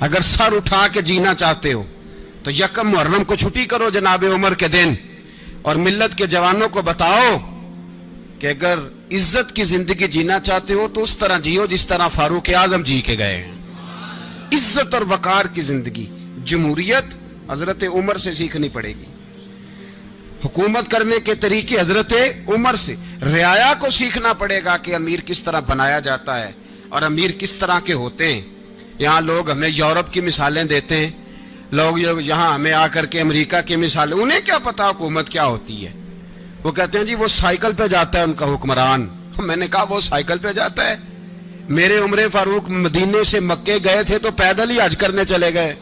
اگر سر اٹھا کے جینا چاہتے ہو تو یکم محرم کو چھٹی کرو جناب عمر کے دن، اور ملت کے جوانوں کو بتاؤ کہ اگر عزت کی زندگی جینا چاہتے ہو تو اس طرح جیو جس طرح فاروق اعظم جی کے گئے ہیں۔ عزت اور وقار کی زندگی، جمہوریت حضرت عمر سے سیکھنی پڑے گی، حکومت کرنے کے طریقے حضرت عمر سے، رعایا کو سیکھنا پڑے گا کہ امیر کس طرح بنایا جاتا ہے اور امیر کس طرح کے ہوتے ہیں۔ یہاں لوگ ہمیں یورپ کی مثالیں دیتے ہیں، لوگ یہاں ہمیں آ کر کے امریکہ کی مثالیں، انہیں کیا پتا حکومت کیا ہوتی ہے؟ وہ کہتے ہیں جی وہ سائیکل پہ جاتا ہے ان کا حکمران۔ میں نے کہا وہ سائیکل پہ جاتا ہے؟ میرے عمر فاروق مدینے سے مکے گئے تھے تو پیدل ہی حج کرنے چلے گئے،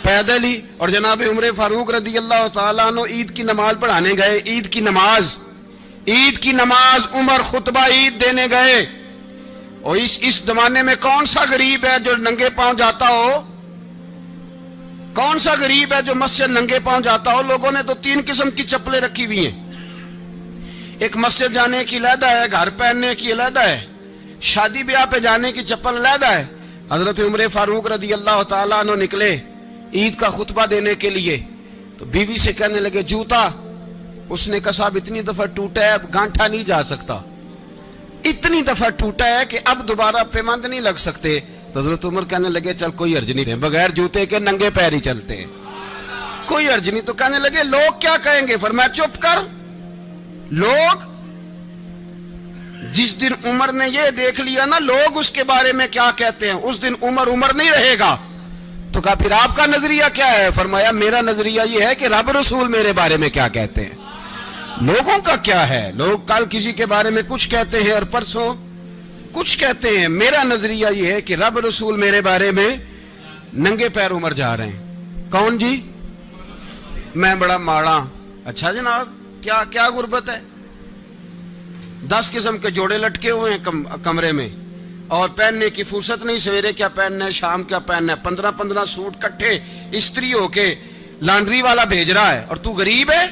پیدل ہی۔ اور جناب عمر فاروق رضی اللہ تعالیٰ عنہ عید کی نماز پڑھانے گئے، عید کی نماز عمر خطبہ عید دینے گئے۔ اور اس زمانے میں کون سا غریب ہے جو ننگے پاؤں جاتا ہو؟ کون سا غریب ہے جو مسجد ننگے پاؤں جاتا ہو؟ لوگوں نے تو 3 قسم کی چپلیں رکھی ہوئی ہیں، ایک مسجد جانے کی علیحدہ ہے، گھر پہننے کی علیحدہ ہے، شادی بیاہ پہ جانے کی چپل علیحدہ ہے۔ حضرت عمر فاروق رضی اللہ تعالیٰ عنہ نکلے عید کا خطبہ دینے کے لیے تو بیوی سے کہنے لگے جوتا۔ اس نے کہا صاحب اتنی دفعہ ٹوٹا ہے اب گانٹھا نہیں جا سکتا، اتنی دفعہ ٹوٹا ہے کہ اب دوبارہ پیمند نہیں لگ سکتے۔ تو حضرت عمر کہنے لگے چل کوئی حرج نہیں ہے، بغیر جوتے کے ننگے پیر ہی چلتے ہیں، کوئی حرج نہیں۔ تو کہنے لگے لوگ کیا کہیں گے؟ فرمایا چپ کر، لوگ جس دن عمر نے یہ دیکھ لیا نا لوگ اس کے بارے میں کیا کہتے ہیں، اس دن عمر نہیں رہے گا۔ تو کہا پھر آپ کا نظریہ کیا ہے؟ فرمایا میرا نظریہ یہ ہے کہ رب رسول میرے بارے میں کیا کہتے ہیں، لوگوں کا کیا ہے؟ لوگ کل کسی کے بارے میں کچھ کہتے ہیں اور پرسوں کچھ کہتے ہیں، میرا نظریہ یہ ہے کہ رب رسول میرے بارے میں ننگے پیر عمر جا رہے ہیں۔ کون جی؟ میں بڑا ماڑا۔ اچھا جناب کیا غربت ہے؟ 10 قسم کے جوڑے لٹکے ہوئے ہیں کمرے میں اور پہننے کی فرصت نہیں، سویرے کیا پہننا ہے شام کیا پہننا ہے، 15 سوٹ کٹھے استری ہو کے لانڈری والا بھیج رہا ہے، اور تو غریب ہے،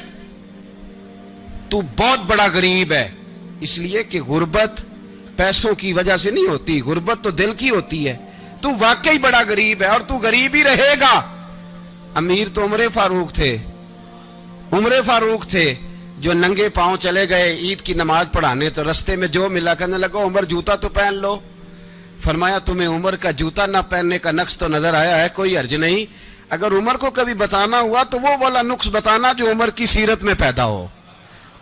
تو بہت بڑا غریب ہے۔ اس لیے کہ غربت پیسوں کی وجہ سے نہیں ہوتی، غربت تو دل کی ہوتی ہے۔ تو واقعی بڑا غریب ہے اور تو غریب ہی رہے گا۔ امیر تو عمر فاروق تھے جو ننگے پاؤں چلے گئے عید کی نماز پڑھانے، تو رستے میں جو ملا کہنے لگا عمر جوتا تو پہن لو۔ فرمایا تمہیں عمر کا جوتا نہ پہننے کا نقص تو نظر آیا ہے، کوئی حرج نہیں۔ اگر عمر کو کبھی بتانا ہوا تو وہ والا نقص بتانا جو عمر کی سیرت میں پیدا ہو،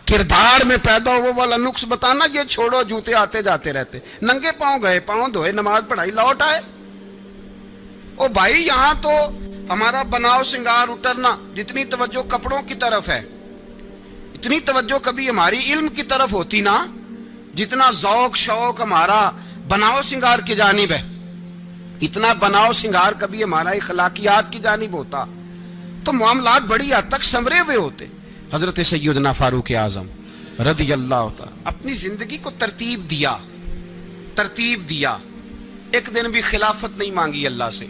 کردار میں پیدا ہو، وہ والا نقص بتانا، یہ چھوڑو جوتے آتے جاتے رہتے۔ ننگے پاؤں گئے، پاؤں دھوئے، نماز پڑھائی، لوٹ آئے۔ او بھائی یہاں تو ہمارا بناؤ سنگار اترنا، جتنی توجہ کپڑوں کی طرف ہے اتنی توجہ کبھی ہماری علم کی طرف ہوتی نا، جتنا ذوق شوق ہمارا بناؤ سنگار کی جانب ہے، اتنا بناؤ سنگار کبھی ہمارا اخلاقیات کی جانب ہوتا تو معاملات بڑی حد تک سنورے ہوئے ہوتے۔ حضرت سیدنا فاروق اعظم رضی اللہ تعالی اپنی زندگی کو ترتیب دیا، ایک دن بھی خلافت نہیں مانگی اللہ سے۔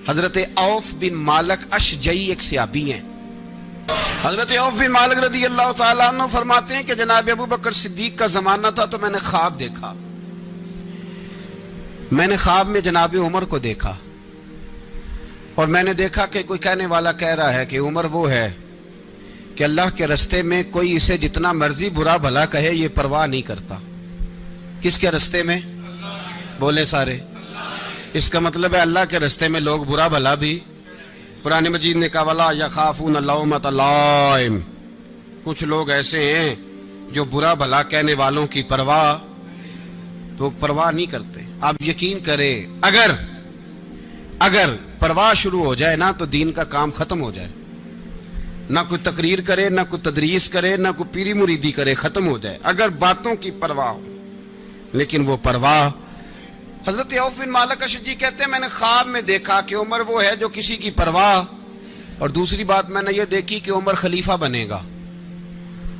حضرت عوف بن مالک اشجعی ایک صحابی ہیں، حضرت عوف بن مالک رضی اللہ تعالیٰ عنہ فرماتے ہیں کہ جناب ابو بکر صدیق کا زمانہ تھا تو میں نے خواب دیکھا، میں نے خواب میں جناب عمر کو دیکھا، اور میں نے دیکھا کہ کوئی کہنے والا کہہ رہا ہے کہ عمر وہ ہے کہ اللہ کے رستے میں کوئی اسے جتنا مرضی برا بھلا کہے یہ پرواہ نہیں کرتا۔ کس کے رستے میں؟ بولے سارے۔ اس کا مطلب ہے اللہ کے رستے میں لوگ برا بھلا بھی، قرآن مجید نے کہا وَلَا يَخَافُونَ لَوْمَةَ لَائِمٍ، کچھ لوگ ایسے ہیں جو برا بھلا کہنے والوں کی پرواہ نہیں کرتے۔ آپ یقین کریں اگر پرواہ شروع ہو جائے نا تو دین کا کام ختم ہو جائے، نہ کوئی تقریر کرے، نہ کوئی تدریس کرے، نہ کوئی پیری مریدی کرے، ختم ہو جائے اگر باتوں کی پرواہ ہو۔ لیکن وہ پرواہ، حضرت عوف بن مالک اشجعی کہتے ہیں میں نے خواب میں دیکھا کہ عمر وہ ہے جو کسی کی پرواہ، اور دوسری بات میں نے یہ دیکھی کہ عمر خلیفہ بنے گا،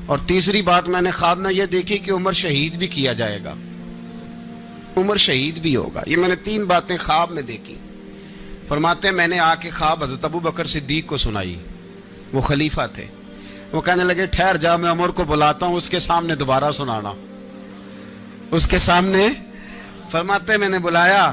اور تیسری بات میں نے خواب میں یہ دیکھی کہ عمر شہید بھی کیا جائے گا، عمر شہید بھی ہوگا۔ یہ میں نے 3 باتیں خواب میں دیکھی۔ فرماتے ہیں میں نے آ کے خواب حضرت ابو بکر صدیق کو سنائی، وہ خلیفہ تھے۔ وہ کہنے لگے ٹھہر جا، میں عمر کو بلاتا ہوں، اس کے سامنے دوبارہ سنانا، اس کے سامنے۔ فرماتے ہیں میں نے بلایا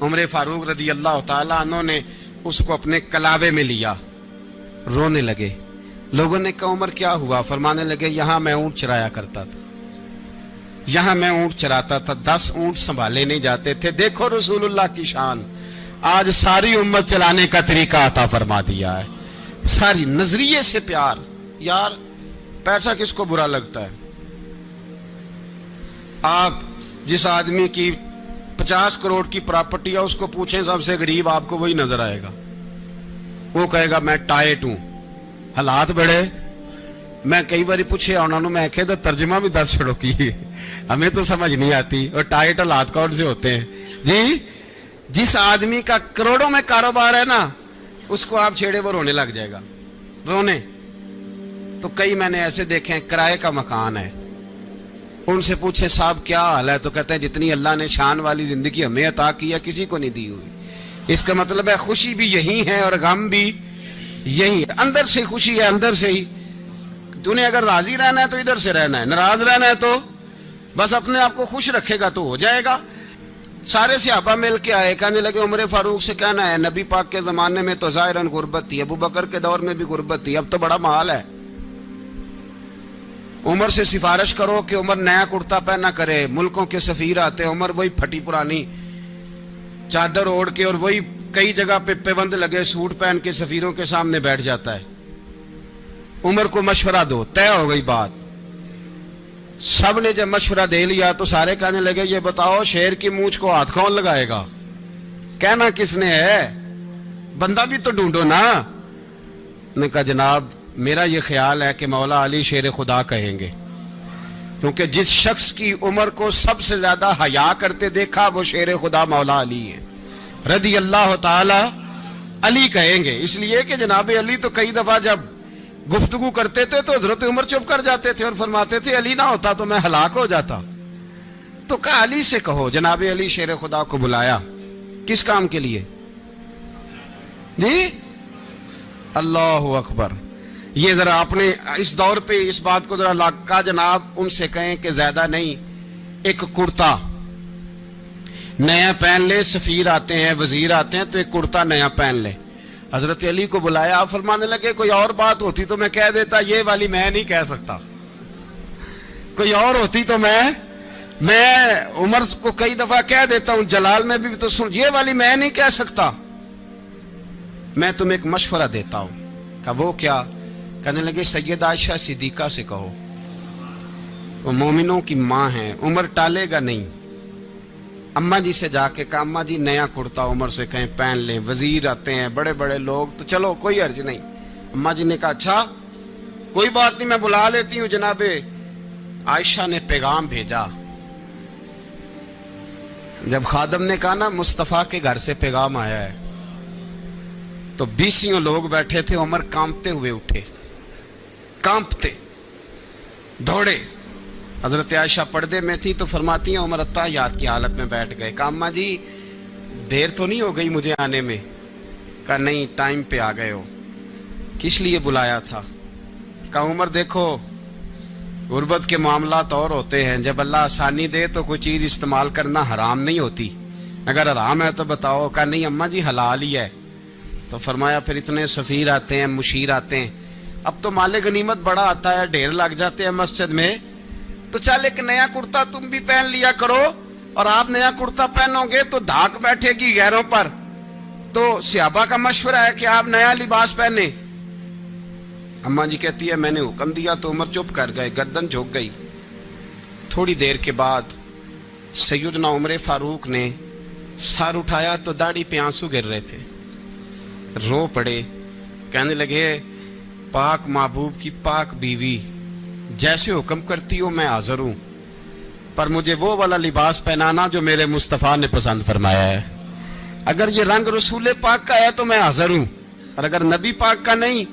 عمر فاروق رضی اللہ تعالیٰ عنہ نے اس کو اپنے کلاوے میں لیا، رونے لگے۔ لوگوں نے کہا عمر کیا ہوا؟ فرمانے لگے یہاں میں اونٹ چرایا کرتا تھا، یہاں میں اونٹ چراتا تھا، 10 اونٹ سنبھالے نہیں جاتے تھے، دیکھو رسول اللہ کی شان، آج ساری امت چلانے کا طریقہ عطا فرما دیا ہے، ساری نظریے سے پیار۔ یار پیسہ کس کو برا لگتا ہے؟ آپ جس آدمی کی 50 کروڑ کی پراپرٹی ہے اس کو پوچھیں سب سے غریب، آپ کو وہی نظر آئے گا، وہ کہے گا میں ٹائٹ ہوں، حالات بڑے۔ میں کئی باری پوچھے انہوں نے، میں کہتا ترجمہ بھی 10 چھڑوں کی ہے، ہمیں تو سمجھ نہیں آتی، اور ٹائٹ حالات کون سے ہوتے ہیں جی؟ جس آدمی کا کروڑوں میں کاروبار ہے نا، اس کو آپ چھیڑے وہ رونے لگ جائے گا، رونے۔ تو کئی میں نے ایسے دیکھے ہیں کرائے کا مکان ہے، ان سے پوچھے صاحب کیا حال ہے، تو کہتے ہیں جتنی اللہ نے شان والی زندگی ہمیں عطا کی ہے کسی کو نہیں دی ہوئی۔ اس کا مطلب ہے خوشی بھی یہی ہے اور غم بھی یہی ہے، اندر سے خوشی ہے، اندر سے ہی۔ تُو نے اگر راضی رہنا ہے تو ادھر سے رہنا ہے، ناراض رہنا ہے تو بس اپنے آپ کو خوش رکھے گا تو ہو جائے گا۔ سارے صحابہ مل کے آئے، کہنے لگے عمر فاروق سے کہنا ہے نبی پاک کے زمانے میں تو ظاہراً غربت تھی، ابو بکر کے دور میں بھی غربت تھی، اب تو بڑا مال ہے، عمر سے سفارش کرو کہ عمر نیا کرتا پہنا کرے۔ ملکوں کے سفیر آتے، عمر وہی پھٹی پرانی چادر اوڑھ کے اور وہی کئی جگہ پہ پیوند لگے سوٹ پہن کے سفیروں کے سامنے بیٹھ جاتا ہے۔ عمر کو مشورہ دو، طے ہو گئی بات۔ سب نے جب مشورہ دے لیا تو سارے کہنے لگے یہ بتاؤ شیر کی مونچھ کو ہاتھ کون لگائے گا؟ کہنا کس نے ہے؟ بندہ بھی تو ڈھونڈو نا۔ نے کہا جناب میرا یہ خیال ہے کہ مولا علی شیر خدا کہیں گے، کیونکہ جس شخص کی عمر کو سب سے زیادہ حیا کرتے دیکھا وہ شیر خدا مولا علی ہے رضی اللہ تعالی علی کہیں گے، اس لیے کہ جناب علی تو کئی دفعہ جب گفتگو کرتے تھے تو حضرت عمر چپ کر جاتے تھے اور فرماتے تھے علی نہ ہوتا تو میں ہلاک ہو جاتا۔ تو کہا علی سے کہو۔ جناب علی شیر خدا کو بلایا، کس کام کے لیے جی؟ اللہ اکبر۔ یہ ذرا آپ نے اس دور پہ اس بات کو ذرا کہا جناب ان سے کہیں کہ زیادہ نہیں، ایک کرتا نیا پہن لے، سفیر آتے ہیں وزیر آتے ہیں تو ایک کرتا نیا پہن لے۔ حضرت علی کو بلایا، آپ فرمانے لگے کوئی اور بات ہوتی تو میں کہہ دیتا، یہ والی میں نہیں کہہ سکتا، کوئی اور ہوتی تو میں عمر کو کئی دفعہ کہہ دیتا ہوں، جلال میں بھی تو سن، یہ والی میں نہیں کہہ سکتا، میں تمہیں ایک مشورہ دیتا ہوں۔ کہا وہ کیا؟ کہنے لگے سید عائشہ صدیقہ سے کہو، وہ مومنوں کی ماں ہیں، عمر ٹالے گا نہیں۔ اماں جی سے جا کے کہا اماں جی نیا کرتا عمر سے کہیں پہن لیں، وزیر آتے ہیں بڑے بڑے لوگ تو چلو کوئی عرض نہیں۔ اماں جی نے کہا اچھا کوئی بات نہیں میں بلا لیتی ہوں۔ جناب عائشہ نے پیغام بھیجا، جب خادم نے کہا نا مصطفیٰ کے گھر سے پیغام آیا ہے تو 20 لوگ بیٹھے تھے، عمر کانپتے ہوئے اٹھے، کانپتے دوڑے۔ حضرت عائشہ پردے میں تھی تو فرماتی ہیں عمر اتحیات کی حالت میں بیٹھ گئے۔ کہا اماں جی دیر تو نہیں ہو گئی مجھے آنے میں؟ کہا نہیں ٹائم پہ آ گئے ہو، کس لیے بلایا تھا؟ کہا عمر دیکھو غربت کے معاملات اور ہوتے ہیں، جب اللہ آسانی دے تو کوئی چیز استعمال کرنا حرام نہیں ہوتی، اگر حرام ہے تو بتاؤ۔ کہا نہیں اماں جی حلال ہی ہے۔ تو فرمایا پھر اتنے سفیر آتے ہیں مشیر آتے ہیں، اب تو مال غنیمت بڑا آتا ہے، ڈھیر لگ جاتے ہیں مسجد میں، تو چل ایک نیا کرتا تم بھی پہن لیا کرو، اور آپ نیا کرتا پہنو گے تو دھاک بیٹھے گی غیروں پر۔ تو صحابہ کا مشورہ ہے کہ آپ نیا لباس پہنے۔ اماں جی کہتی ہے میں نے حکم دیا تو عمر چپ کر گئے، گردن جھک گئی۔ تھوڑی دیر کے بعد سیدنا عمر فاروق نے سر اٹھایا تو داڑھی پہ آنسو گر رہے تھے، رو پڑے، کہنے لگے پاک محبوب کی پاک بیوی جیسے حکم کرتی ہو میں حاضر ہوں، پر مجھے وہ والا لباس پہنانا جو میرے مصطفیٰ نے پسند فرمایا ہے، اگر یہ رنگ رسول پاک کا ہے تو میں حاضر ہوں، اور اگر نبی پاک کا نہیں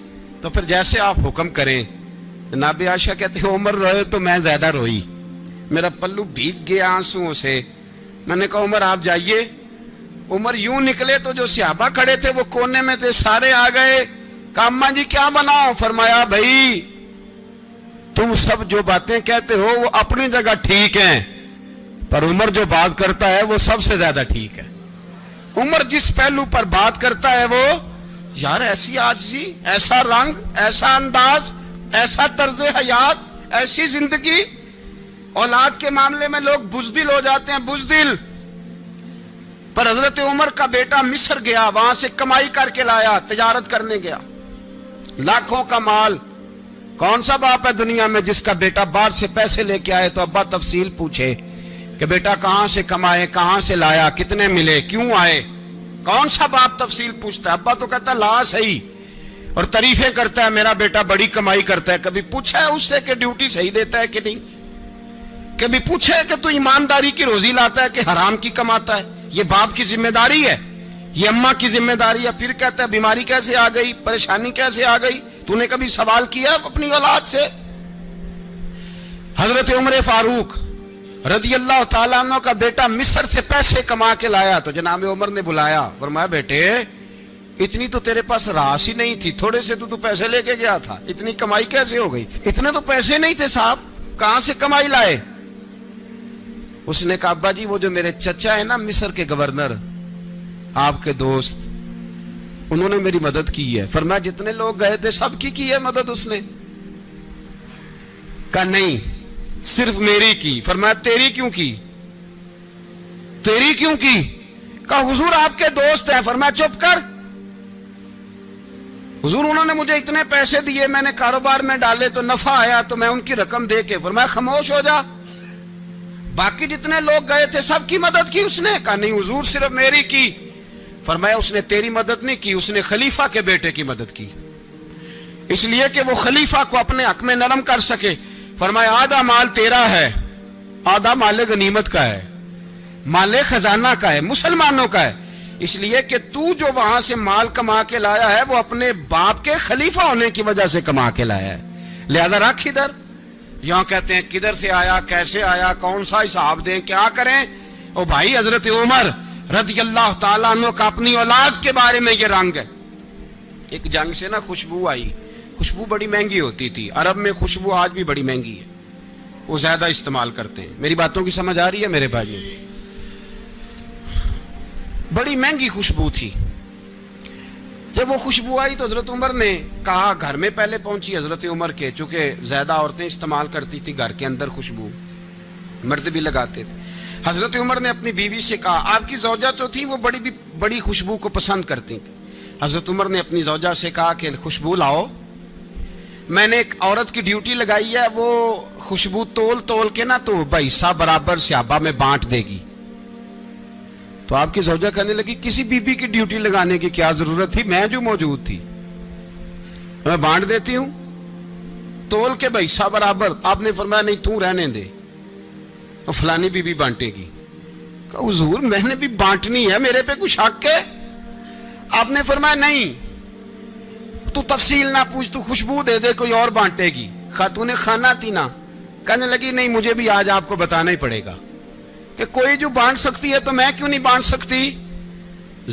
تو پھر جیسے آپ حکم کریں۔ جناب عائشہ کہتے ہیں عمر روئے تو میں زیادہ روئی، میرا پلو بھیگ گیا آنسوؤں سے۔ میں نے کہا عمر آپ جائیے۔ عمر یوں نکلے تو جو صحابہ کھڑے تھے وہ کونے میں تھے، سارے آ گئے۔ کہا اماں جی کیا بناؤ؟ فرمایا بھائی تم سب جو باتیں کہتے ہو وہ اپنی جگہ ٹھیک ہیں، پر عمر جو بات کرتا ہے وہ سب سے زیادہ ٹھیک ہے۔ عمر جس پہلو پر بات کرتا ہے وہ یار ایسی آجزی، ایسا رنگ، ایسا انداز، ایسا طرز حیات، ایسی زندگی. اولاد کے معاملے میں لوگ بزدل ہو جاتے ہیں، بزدل. پر حضرت عمر کا بیٹا مصر گیا، وہاں سے کمائی کر کے لایا، تجارت کرنے گیا، لاکھوں کا مال. کون سا باپ ہے دنیا میں جس کا بیٹا باہر سے پیسے لے کے آئے تو ابا تفصیل پوچھے کہ بیٹا کہاں سے کمائے، کہاں سے لایا، کتنے ملے، کیوں آئے؟ کون سا باپ تفصیل پوچھتا ہے؟ ابا تو کہتا ہے لا صحیح، اور تعریفیں کرتا ہے میرا بیٹا بڑی کمائی کرتا ہے. کبھی پوچھا ہے اس سے کہ ڈیوٹی صحیح دیتا ہے کہ نہیں؟ کبھی پوچھا ہے کہ تو ایمانداری کی روزی لاتا ہے کہ حرام کی کماتا ہے؟ یہ باپ کی ذمہ داری ہے، یہ اماں کی ذمہ داری ہے. پھر کہتا ہے بیماری کیسے آ گئی، پریشانی کیسے آ گئی؟ تو نے کبھی سوال کیا اپنی اولاد سے؟ حضرت عمر فاروق رضی اللہ تعالیٰ عنہ کا بیٹا مصر سے پیسے کما کے لایا تو جناب عمر نے بلایا، فرمایا بیٹے اتنی تو تیرے پاس راس ہی نہیں تھی، تھوڑے سے تو پیسے لے کے گیا تھا، اتنی کمائی کیسے ہو گئی؟ اتنے تو پیسے نہیں تھے صاحب، کہاں سے کمائی لائے؟ اس نے کہا ابا جی وہ جو میرے چچا ہے نا مصر کے گورنر، آپ کے دوست، انہوں نے میری مدد کی ہے. فرمایا جتنے لوگ گئے تھے سب کی ہے مدد اس نے؟ کہا نہیں صرف میری کی. فرمایا تیری کیوں کی؟ تیری کیوں کی؟ کہا حضور آپ کے دوست ہیں. فرمایا چپ کر حضور انہوں نے مجھے اتنے پیسے دیے، میں نے کاروبار میں ڈالے تو نفع آیا تو میں ان کی رقم دے کے. فرمایا خاموش ہو جا، باقی جتنے لوگ گئے تھے سب کی مدد کی اس نے؟ کہا نہیں حضور صرف میری کی. فرمایا اس نے تیری مدد نہیں کی، اس نے خلیفہ کے بیٹے کی مدد کی، اس لیے کہ وہ خلیفہ کو اپنے حق میں نرم کر سکے. فرمایا آدھا مال تیرا ہے، آدھا مال غنیمت کا ہے، مال خزانہ کا ہے، مسلمانوں کا ہے، اس لیے کہ تو جو وہاں سے مال کما کے لایا ہے وہ اپنے باپ کے خلیفہ ہونے کی وجہ سے کما کے لایا ہے، لہذا رکھ ادھر. یہاں کہتے ہیں کدھر سے آیا، کیسے آیا، کون سا حساب دیں، کیا کریں؟ او بھائی حضرت عمر رضی اللہ تعالیٰ عنہ کا اپنی اولاد کے بارے میں یہ رنگ ہے. ایک جنگ سے نا خوشبو آئی، خوشبو بڑی مہنگی ہوتی تھی، عرب میں خوشبو آج بھی بڑی مہنگی ہے، وہ زیادہ استعمال کرتے ہیں. میری باتوں کی سمجھ آ رہی ہے میرے بھائیوں؟ بڑی مہنگی خوشبو تھی. جب وہ خوشبو آئی تو حضرت عمر نے کہا، گھر میں پہلے پہنچی حضرت عمر کے، چونکہ زیادہ عورتیں استعمال کرتی تھی گھر کے اندر خوشبو، مرد بھی لگاتے تھے. حضرت عمر نے اپنی بیوی سے کہا، آپ کی زوجہ تو تھی وہ بڑی خوشبو کو پسند کرتی تھی. حضرت عمر نے اپنی زوجہ سے کہا کہ خوشبو لاؤ، میں نے ایک عورت کی ڈیوٹی لگائی ہے، وہ خوشبو تول کے نا تو حصہ برابر صحابہ میں بانٹ دے گی. تو آپ کی زوجہ کہنے لگی کسی بی بی کی ڈیوٹی لگانے کی کیا ضرورت تھی، میں جو موجود تھی میں بانٹ دیتی ہوں تول کے حصہ برابر. آپ نے فرمایا نہیں تو رہنے دے، فلانی بی بی بانٹے گی. کہا حضور میں نے بھی بانٹنی ہے، میرے پہ کچھ حق ہے؟ آپ نے فرمایا نہیں تو تفصیل نہ پوچھ، تو خوشبو دے دے، کوئی اور بانٹے گی. خاتون خانہ تھی نا، کہنے لگی نہیں مجھے بھی آج آپ کو بتانا ہی پڑے گا کہ کوئی جو بانٹ سکتی ہے تو میں کیوں نہیں بانٹ سکتی؟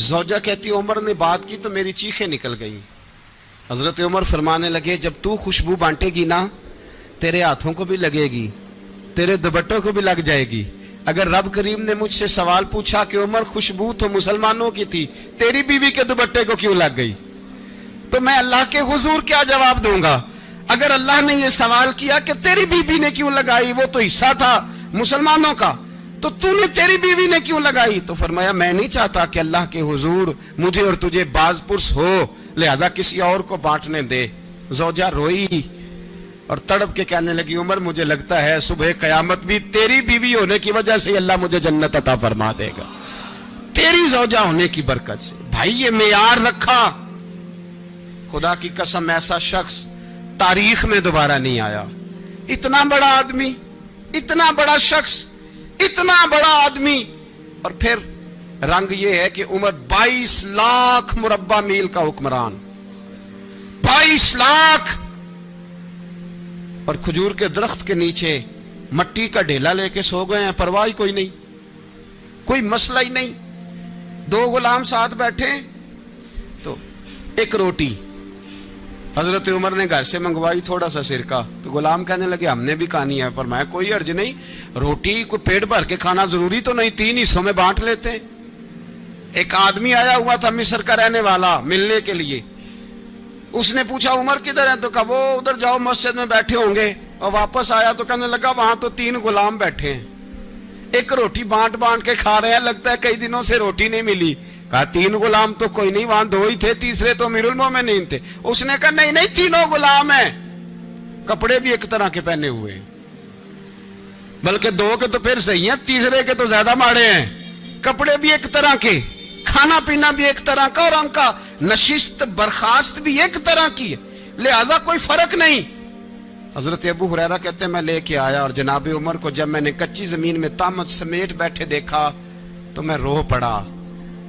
زوجہ کہتی عمر نے بات کی تو میری چیخیں نکل گئیں. حضرت عمر فرمانے لگے جب تو خوشبو بانٹے گی نا تیرے ہاتھوں کو بھی لگے گی، تیرے دوپٹوں کو بھی لگ جائے گی. اگر رب کریم نے مجھ سے سوال پوچھا کہ عمر خوشبو تو مسلمانوں کی تھی، تیری بیوی کے دوپٹے کو کیوں لگ گئی، تو میں اللہ کے حضور کیا جواب دوں گا؟ اگر اللہ نے یہ سوال کیا کہ تیری بیوی نے کیوں لگائی، وہ تو حصہ تھا مسلمانوں کا، تو نے تیری بیوی نے کیوں لگائی؟ تو فرمایا میں نہیں چاہتا کہ اللہ کے حضور مجھے اور تجھے باز پرس ہو، لہذا کسی اور کو بانٹنے دے. زوجہ روئی اور تڑپ کے کہنے لگی عمر مجھے لگتا ہے صبح قیامت بھی تیری بیوی ہونے کی وجہ سے اللہ مجھے جنت عطا فرما دے گا، تیری زوجہ ہونے کی برکت سے. بھائی یہ معیار رکھا، خدا کی قسم ایسا شخص تاریخ میں دوبارہ نہیں آیا. اتنا بڑا آدمی، اتنا بڑا شخص، اتنا بڑا آدمی، اور پھر رنگ یہ ہے کہ عمر 22 لاکھ مربع میل کا حکمران، 22 لاکھ، اور کھجور کے درخت کے نیچے مٹی کا ڈھیلا لے کے سو گئے ہیں، پرواہ کوئی نہیں، کوئی مسئلہ ہی نہیں. 2 غلام ساتھ بیٹھے تو ایک روٹی حضرت عمر نے گھر سے منگوائی، تھوڑا سا سرکہ، تو غلام کہنے لگے ہم نے بھی کھانی ہے. فرمایا کوئی حرج نہیں، روٹی کو پیٹ بھر کے کھانا ضروری تو نہیں، 3 حصوں میں بانٹ لیتے. ایک آدمی آیا ہوا تھا مصر کا رہنے والا ملنے کے لیے. اس نے پوچھا عمر کدھر ہے؟ تو کہا وہ ادھر جاؤ مسجد میں بیٹھے ہوں گے. اور واپس آیا تو کہنے لگا وہاں تو 3 غلام بیٹھے ہیں, ایک روٹی بانٹ بانٹ کے کھا رہے ہیں, لگتا ہے کئی دنوں سے روٹی نہیں ملی. کہا 3 غلام تو کوئی نہیں, وہاں 2 ہی تھے, تیسرے تو امیر المومنین تھے. اس نے کہا نہیں نہیں 3 غلام ہیں, کپڑے بھی ایک طرح کے پہنے ہوئے, بلکہ 2 کے تو پھر صحیح ہیں, تیسرے کے تو زیادہ ماڑے ہیں. کپڑے بھی ایک طرح کے, کھانا پینا بھی ایک طرح کا, اور ان کا نشست برخاست بھی ایک طرح کی ہے, لہذا کوئی فرق نہیں. حضرت ابو ہریرہ کہتے ہیں میں لے کے آیا, اور جناب عمر کو جب میں نے کچی زمین میں تامت سمیٹ بیٹھے دیکھا تو میں رو پڑا.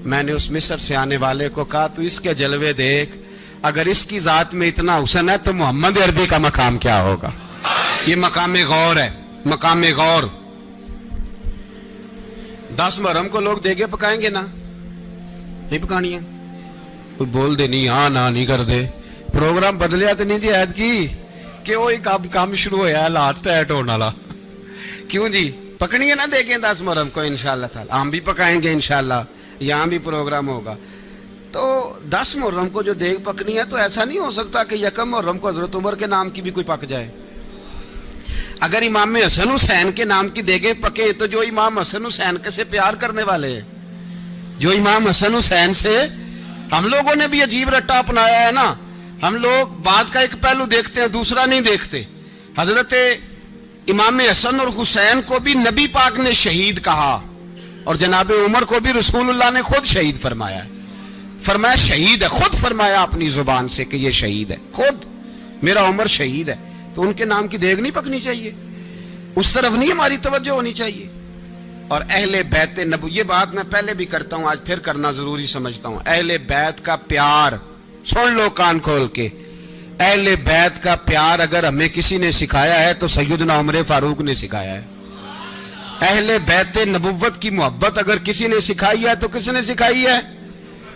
میں نے اس مصر سے آنے والے کو کہا تو اس کے جلوے دیکھ, اگر اس کی ذات میں اتنا حسن ہے تو محمد عربی کا مقام کیا ہوگا. یہ مقام غور ہے, مقام غور. 10 محرم کو لوگ دیگے پکائیں گے نا, نہیں پکانی ہے, کوئی بول دے نہیں ہاں نہ نہیں کر دے. پروگرام بدلیا تو نہیں جی عید کی کہ وہی کام شروع ہوا ہے لات ٹائٹ ہونے والا. کیوں جی پکنی ہے نا دیکھیں 10 محرم کو انشاءاللہ تعالی, ہم بھی پکائیں گے انشاءاللہ, یہاں بھی پروگرام ہوگا. تو 10 محرم کو جو دیگ پکنی ہے تو ایسا نہیں ہو سکتا کہ 1 محرم کو حضرت عمر کے نام کی بھی کوئی پک جائے. اگر امام حسن حسین کے نام کی دیگیں پکے تو جو امام حسن حسین کے سے پیار کرنے والے ہیں, جو امام حسن حسین سے, ہم لوگوں نے بھی عجیب رٹا اپنایا ہے نا. ہم لوگ بات کا ایک پہلو دیکھتے ہیں, دوسرا نہیں دیکھتے. حضرت امام حسن اور حسین کو بھی نبی پاک نے شہید کہا, اور جناب عمر کو بھی رسول اللہ نے خود شہید فرمایا. فرمایا شہید ہے, خود فرمایا اپنی زبان سے کہ یہ شہید ہے, خود میرا عمر شہید ہے. تو ان کے نام کی دیگ نہیں پکنی چاہیے, اس طرف نہیں ہماری توجہ ہونی چاہیے. اور اہل بیت نبو, یہ بات میں پہلے بھی کرتا ہوں, آج پھر کرنا ضروری سمجھتا ہوں. اہل بیت کا پیار سن لو کان کھول کے, اہل بیت کا پیار اگر ہمیں کسی نے سکھایا ہے تو سیدنا عمر فاروق نے سکھایا ہے. اہل بیت نبوت کی محبت اگر کسی نے سکھائی ہے تو کس نے سکھائی ہے؟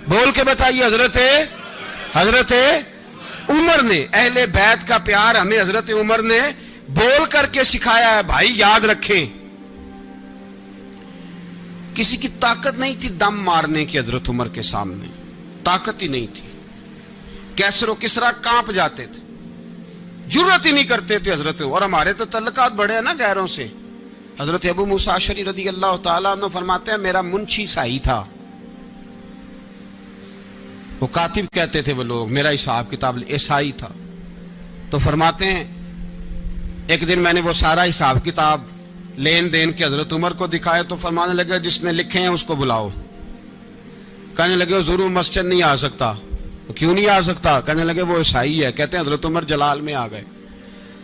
بول کے بتائیے. حضرت عمر نے. اہل بیت کا پیار ہمیں حضرت عمر نے بول کر کے سکھایا ہے. بھائی یاد رکھیں, کسی کی طاقت نہیں تھی دم مارنے کی حضرت عمر کے سامنے, طاقت ہی نہیں تھی. کیسر و کسرا کانپ جاتے تھے, جرأت ہی نہیں کرتے تھے حضرت. اور ہمارے تو تعلقات بڑے ہیں نا غیروں سے. حضرت ابو موسیٰ اشعری رضی اللہ تعالیٰ عنہ فرماتے ہیں میرا منشی سائی تھا, وہ کاتب کہتے تھے وہ لوگ, میرا حساب کتاب عیسائی تھا. تو فرماتے ہیں ایک دن میں نے وہ سارا حساب کتاب لین دین کے حضرت عمر کو دکھایا تو فرمانے لگے جس نے لکھے ہیں اس کو بلاؤ. کہنے لگے حضور مسجد نہیں آ سکتا. کیوں نہیں آ سکتا؟ کہنے لگے وہ عیسائی ہے. کہتے ہیں حضرت عمر جلال میں آ گئے.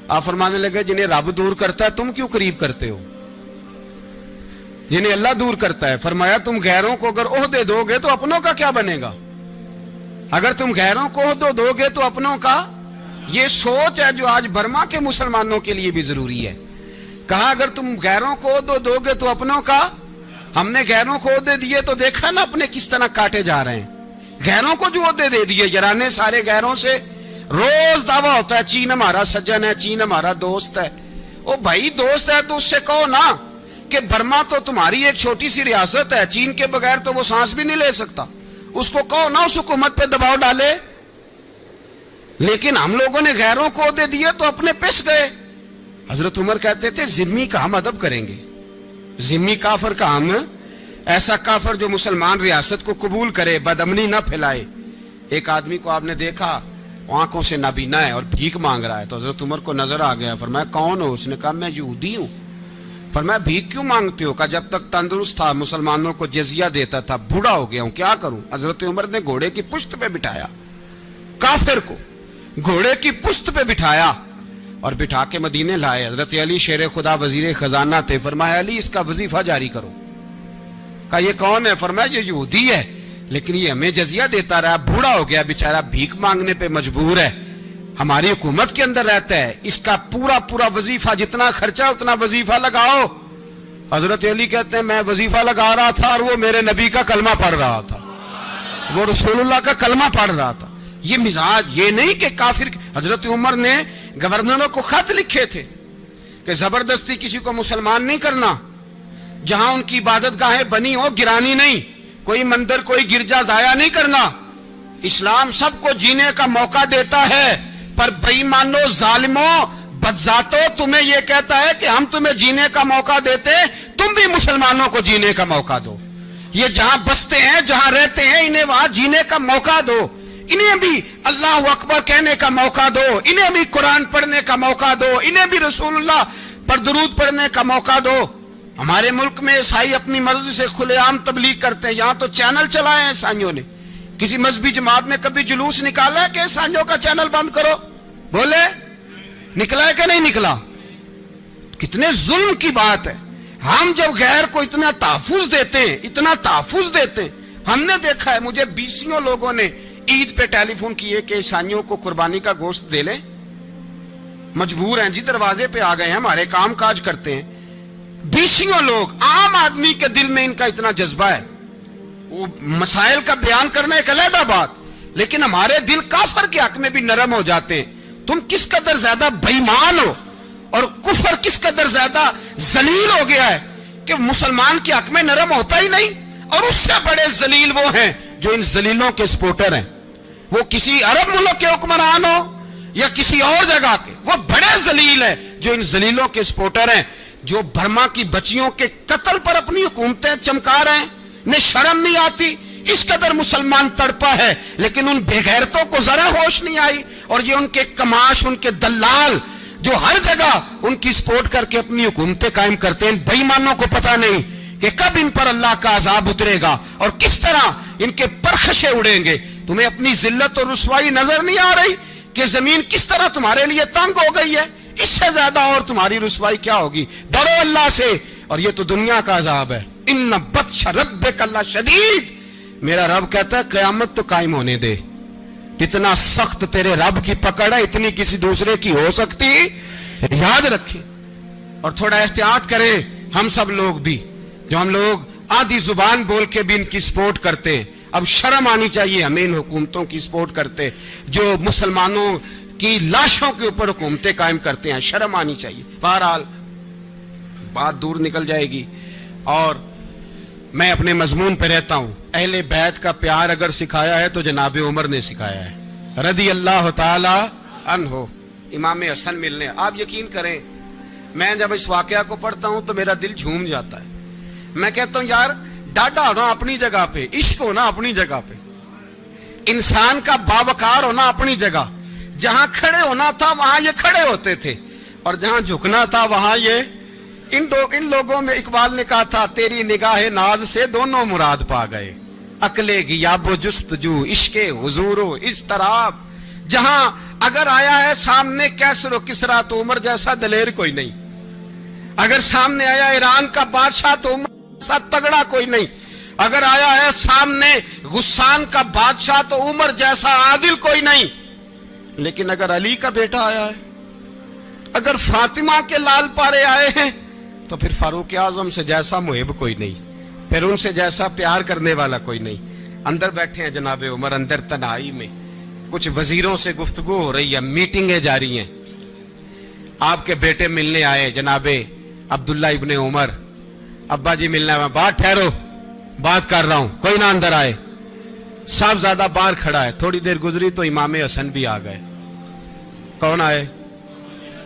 آپ فرمانے لگے جنہیں رب دور کرتا ہے تم کیوں قریب کرتے ہو؟ جنہیں اللہ دور کرتا ہے. فرمایا تم غیروں کو اگر عہدے دو گے تو اپنوں کا کیا بنے گا؟ اگر تم غیروں کو عہدے دو گے تو اپنوں کا. یہ سوچ ہے جو آج برما کے مسلمانوں کے لیے بھی ضروری ہے. کہا اگر تم غیروں کو عہدے دو گے تو اپنوں کا. ہم نے غیروں کو عہدے دیے تو دیکھا نا اپنے کس طرح کاٹے جا رہے ہیں. غیروں کو جو عہدے دے دیے یارانے سارے غیروں سے. روز دعویٰ ہوتا ہے چین ہمارا سجن ہے, چین ہمارا دوست ہے. او بھائی دوست ہے تو اس سے کہو نا کہ برما تو تمہاری ایک چھوٹی سی ریاست ہے, چین کے بغیر تو وہ سانس بھی نہیں لے سکتا. اس کو کہو نا اس حکومت پہ دباؤ ڈالے. لیکن ہم لوگوں نے غیروں کو عہدے دیے تو اپنے پس گئے. حضرت عمر کہتے تھے ذمی کا ہم ادب کریں گے, ذمی کافر کا ہم, ایسا کافر جو مسلمان ریاست کو قبول کرے, بدامنی نہ پھیلائے. ایک آدمی کو آپ نے دیکھا آنکھوں سے نابینا ہے اور بھیک مانگ رہا ہے, تو حضرت عمر کو نظر آ گیا. فرمایا کون ہو؟ اس نے کہا میں یہودی ہوں. فرمایا بھیک کیوں مانگتے ہو؟ کہا جب تک تندرست تھا مسلمانوں کو جزیہ دیتا تھا, بوڑھا ہو گیا ہوں کیا کروں. حضرت عمر نے گھوڑے کی پشت پہ بٹھایا, کافر کو گھوڑے کی پشت پہ بٹھایا اور بٹھا کے مدینے لائے. حضرت علی شیر خدا وزیر خزانہ تھے. فرمایا علی اس کا وظیفہ جاری کرو. کہا یہ کون ہے؟ فرمایا یہ یہودی ہے لیکن یہ ہمیں جزیہ دیتا رہا, بوڑھا ہو گیا بیچارہ, بھیک مانگنے پہ مجبور ہے, ہماری حکومت کے اندر رہتا ہے, اس کا پورا وظیفہ جتنا خرچہ اتنا وظیفہ لگاؤ. حضرت علی کہتے ہیں میں وظیفہ لگا رہا تھا اور وہ میرے نبی کا کلمہ پڑھ رہا تھا, وہ رسول اللہ کا کلمہ پڑھ رہا تھا. یہ مزاج, یہ نہیں کہ کافر. حضرت عمر نے گورنروں کو خط لکھے تھے کہ زبردستی کسی کو مسلمان نہیں کرنا, جہاں ان کی عبادت گاہیں بنی ہو گرانی نہیں, کوئی مندر کوئی گرجا ضائع نہیں کرنا. اسلام سب کو جینے کا موقع دیتا ہے, پر بے ایمانو ظالموں بدذاتوں تمہیں یہ کہتا ہے کہ ہم تمہیں جینے کا موقع دیتے, تم بھی مسلمانوں کو جینے کا موقع دو. یہ جہاں بستے ہیں جہاں رہتے ہیں انہیں وہاں جینے کا موقع دو, انہیں بھی اللہ اکبر کہنے کا موقع دو, انہیں بھی قرآن پڑھنے کا موقع دو, انہیں بھی رسول اللہ پر درود پڑھنے کا موقع دو. ہمارے ملک میں عیسائی اپنی مرضی سے کھلے عام تبلیغ کرتے ہیں. یہاں تو چینل چلائے ہیں عیسائیوں نے. کسی مذہبی جماعت نے کبھی جلوس نکالا ہے کہ عیسائیوں کا چینل بند کرو؟ بولے نکلا ہے کہ نہیں نکلا؟ کتنے ظلم کی بات ہے. ہم جب غیر کو اتنا تحفظ دیتے ہیں, اتنا تحفظ دیتے ہیں, ہم نے دیکھا ہے مجھے 20 لوگوں نے عید پہ ٹیلی فون کیے کہ عیسائیوں کو قربانی کا گوشت دے لیں, مجبور ہیں جی, دروازے پہ آ گئے ہیں, ہمارے کام کاج کرتے ہیں. 20 لوگ, عام آدمی کے دل میں ان کا اتنا جذبہ ہے. وہ مسائل کا بیان کرنا ایک علیحدہ بات, لیکن ہمارے دل کافر کے حق میں بھی نرم ہو جاتے ہیں. تم کس قدر زیادہ بے ایمان ہو اور کفر کس قدر زیادہ ذلیل ہو گیا ہے کہ مسلمان کے حق میں نرم ہوتا ہی نہیں. اور اس سے بڑے ذلیل وہ ہیں جو ان ذلیلوں کے سپورٹر ہیں. وہ کسی عرب ملک کے حکمران ہو یا کسی اور جگہ کے, وہ بڑے ذلیل ہیں جو ان ذلیلوں کے سپورٹر ہیں, جو برما کی بچیوں کے قتل پر اپنی حکومتیں چمکا رہے ہیں. انہیں شرم نہیں آتی. اس قدر مسلمان تڑپا ہے, لیکن ان بے غیرتوں کو ذرا ہوش نہیں آئی. اور یہ ان کے کماش, ان کے دلال جو ہر جگہ ان کی سپورٹ کر کے اپنی حکومتیں قائم کرتے ہیں, بے ایمانوں کو پتہ نہیں کہ کب ان پر اللہ کا عذاب اترے گا اور کس طرح ان کے پرخشے اڑیں گے. تمہیں اپنی ذلت اور رسوائی نظر نہیں آ رہی کہ زمین کس طرح تمہارے لیے تنگ ہو گئی ہے؟ اس سے زیادہ اور تمہاری رسوائی کیا ہوگی؟ ڈرو اللہ سے. اور یہ تو دنیا کا عذاب ہے. ان بطش ربک لشدید, میرا رب کہتا ہے قیامت تو قائم ہونے دے. اتنا سخت تیرے رب کی پکڑ ہے, اتنی کسی دوسرے کی ہو سکتی؟ یاد رکھیں اور تھوڑا احتیاط کریں. ہم سب لوگ بھی, جو ہم لوگ آدھی زبان بول کے بھی ان کی سپورٹ کرتے ہیں, اب شرم آنی چاہیے ہمیں ان حکومتوں کی سپورٹ کرتے جو مسلمانوں کی لاشوں کے اوپر حکومتیں قائم کرتے ہیں. شرم آنی چاہیے. بہرحال بات دور نکل جائے گی اور میں اپنے مضمون پہ رہتا ہوں. اہل بیت کا پیار اگر سکھایا ہے تو جناب عمر نے سکھایا ہے رضی اللہ تعالی عنہ. امام حسن ملنے, آپ یقین کریں میں جب اس واقعہ کو پڑھتا ہوں تو میرا دل جھوم جاتا ہے. میں کہتا ہوں یار ڈاڈا ہونا اپنی جگہ پہ, عشق ہونا اپنی جگہ پہ, انسان کا باوقار ہونا اپنی جگہ. جہاں کھڑے ہونا تھا وہاں یہ کھڑے ہوتے تھے, اور جہاں جھکنا تھا وہاں یہ. ان لوگوں میں اقبال نے کہا تھا تیری نگاہ ناز سے دونوں مراد پا گئے, عقل غیاب و جستجو, عشق حضور و اضطراب. جہاں اگر آیا ہے سامنے کیسر و کسرا تو عمر جیسا دلیر کوئی نہیں. اگر سامنے آیا ایران کا بادشاہ تو عمر جیسا تگڑا کوئی نہیں. اگر آیا ہے سامنے غسان کا بادشاہ تو عمر جیسا عادل کوئی نہیں. لیکن اگر علی کا بیٹا آیا ہے, اگر فاطمہ کے لال پارے آئے ہیں, تو پھر فاروق اعظم سے جیسا محب کوئی نہیں, پھر ان سے جیسا پیار کرنے والا کوئی نہیں. اندر بیٹھے ہیں جناب عمر, اندر تنہائی میں کچھ وزیروں سے گفتگو ہو رہی ہے, میٹنگیں جاری ہیں. آپ کے بیٹے ملنے آئے جناب عبداللہ ابن عمر. ابا جی ملنا ہے. بات ٹھہرو, بات کر رہا ہوں, کوئی نہ اندر آئے. صاحبزادہ باہر کھڑا ہے. تھوڑی دیر گزری تو امام حسن بھی آ گئے. کون آئے؟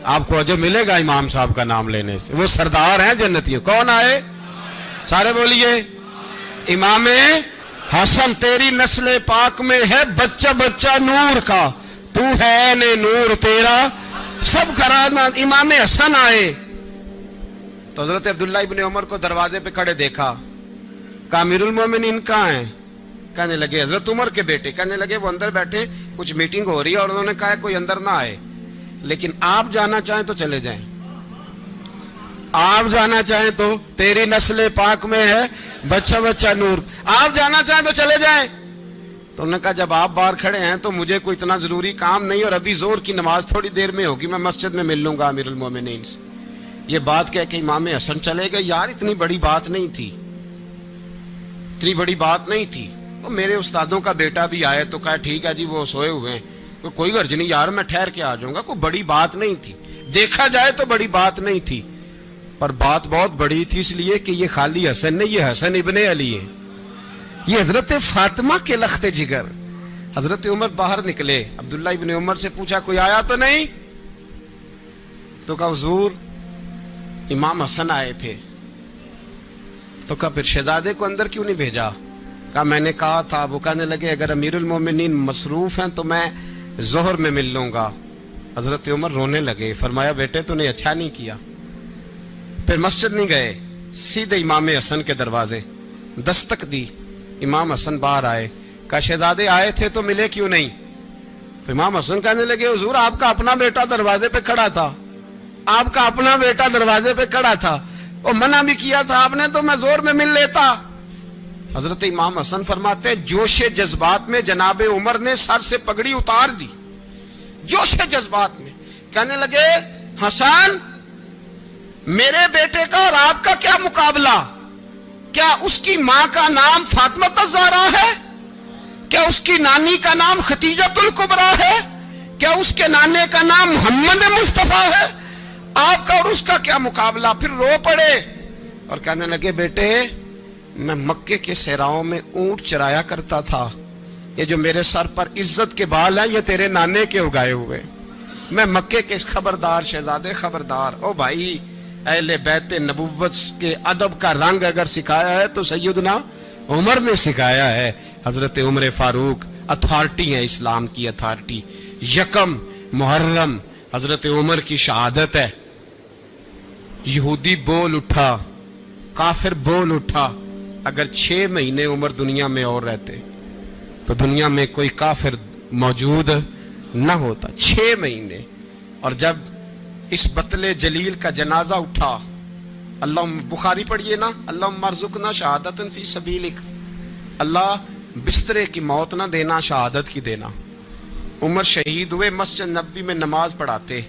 آپ کو جو ملے گا امام صاحب کا نام لینے سے, وہ سردار ہیں جنتیوں. کون آئے؟ سارے بولیے. امام حسن. تیری نسل پاک میں ہے بچہ بچہ نور کا, تو ہے نے نور تیرا سب کرانا. امام حسن آئے تو حضرت عبداللہ ابن عمر کو دروازے پہ کھڑے دیکھا. کہا امیر المومنین کہاں ہیں؟ کہنے لگے حضرت عمر کے بیٹے. کہنے لگے وہ اندر بیٹھے, کچھ میٹنگ ہو رہی ہے, اور انہوں نے کہا کوئی اندر نہ آئے, لیکن آپ جانا چاہیں تو چلے جائیں. آپ جانا چاہیں تو, تیری نسل پاک میں ہے بچہ بچہ نور, آپ جانا چاہیں تو چلے جائیں. تو انہوں نے کہا جب آپ باہر کھڑے ہیں تو مجھے کوئی اتنا ضروری کام نہیں, اور ابھی زور کی نماز تھوڑی دیر میں ہوگی, میں مسجد میں مل لوں گا امیر المومنین سے. یہ بات کہہ کہ امام حسن چلے گئے. یار اتنی بڑی بات نہیں تھی, اتنی بڑی بات نہیں تھی. وہ میرے استادوں کا بیٹا بھی آئے تو کہا ٹھیک ہے جی وہ سوئے ہوئے ہیں, کوئی غرض نہیں یار میں ٹھہر کے آ جاؤں گا. کوئی بڑی بات نہیں تھی, دیکھا جائے تو بڑی بات نہیں تھی, پر بات بہت بڑی تھی اس لیے کہ یہ خالی حسن نہیں, یہ حسن ابن علی ہے. یہ حضرت فاطمہ کے لخت جگر. حضرت عمر باہر نکلے, عبداللہ ابن عمر سے پوچھا کوئی آیا تو نہیں؟ تو کہا حضور امام حسن آئے تھے. تو کہا پھر شہزادے کو اندر کیوں نہیں بھیجا؟ کہا میں نے کہا تھا. وہ کہنے لگے اگر امیر المومنین مصروف ہیں تو میں ظہر میں مل لوں گا. حضرت عمر رونے لگے, فرمایا بیٹے تو نے اچھا نہیں کیا. پھر مسجد نہیں گئے, سیدھے امام حسن کے دروازے دستک دی. امام حسن باہر آئے, کہا شہزادے آئے تھے تو ملے کیوں نہیں؟ تو امام حسن کہنے لگے حضور آپ کا اپنا بیٹا دروازے پہ کھڑا تھا, آپ کا اپنا بیٹا دروازے پہ کھڑا تھا, اور منع بھی کیا تھا آپ نے تو میں زور میں مل لیتا. حضرت امام حسن فرماتے جوش جذبات میں جناب عمر نے سر سے پگڑی اتار دی, جوش جذبات میں. کہنے لگے حسن میرے بیٹے کا اور آپ کا کیا مقابلہ؟ کیا اس کی ماں کا نام فاطمہ الزہرا ہے؟ کیا اس کی نانی کا نام خدیجۃ الکبریٰ ہے؟ کیا اس کے نانے کا نام محمد مصطفیٰ ہے؟ آپ کا اور اس کا کیا مقابلہ؟ پھر رو پڑے اور کہنے لگے بیٹے میں مکے کے صحراؤں میں اونٹ چرایا کرتا تھا, یہ جو میرے سر پر عزت کے بال ہیں یہ تیرے نانے کے اگائے ہوئے. میں مکے کے خبردار شہزادے خبردار. او بھائی اہل بیت نبوت کے ادب کا رنگ اگر سکھایا ہے تو سیدنا عمر نے سکھایا ہے. حضرت عمر فاروق اتھارٹی ہے, اسلام کی اتھارٹی. یکم محرم حضرت عمر کی شہادت ہے. یہودی بول اٹھا, کافر بول اٹھا. اگر 6 مہینے عمر دنیا میں اور رہتے تو دنیا میں کوئی کافر موجود نہ ہوتا. 6 مہینے. اور جب اس بطل جلیل کا جنازہ اٹھا, اللہ بخاری پڑھیے نا, اللہم ارزقنا شہادت فی سبیلک, اللہ بسترے کی موت نہ دینا, شہادت کی دینا. عمر شہید ہوئے, مسجد نبوی میں نماز پڑھاتے,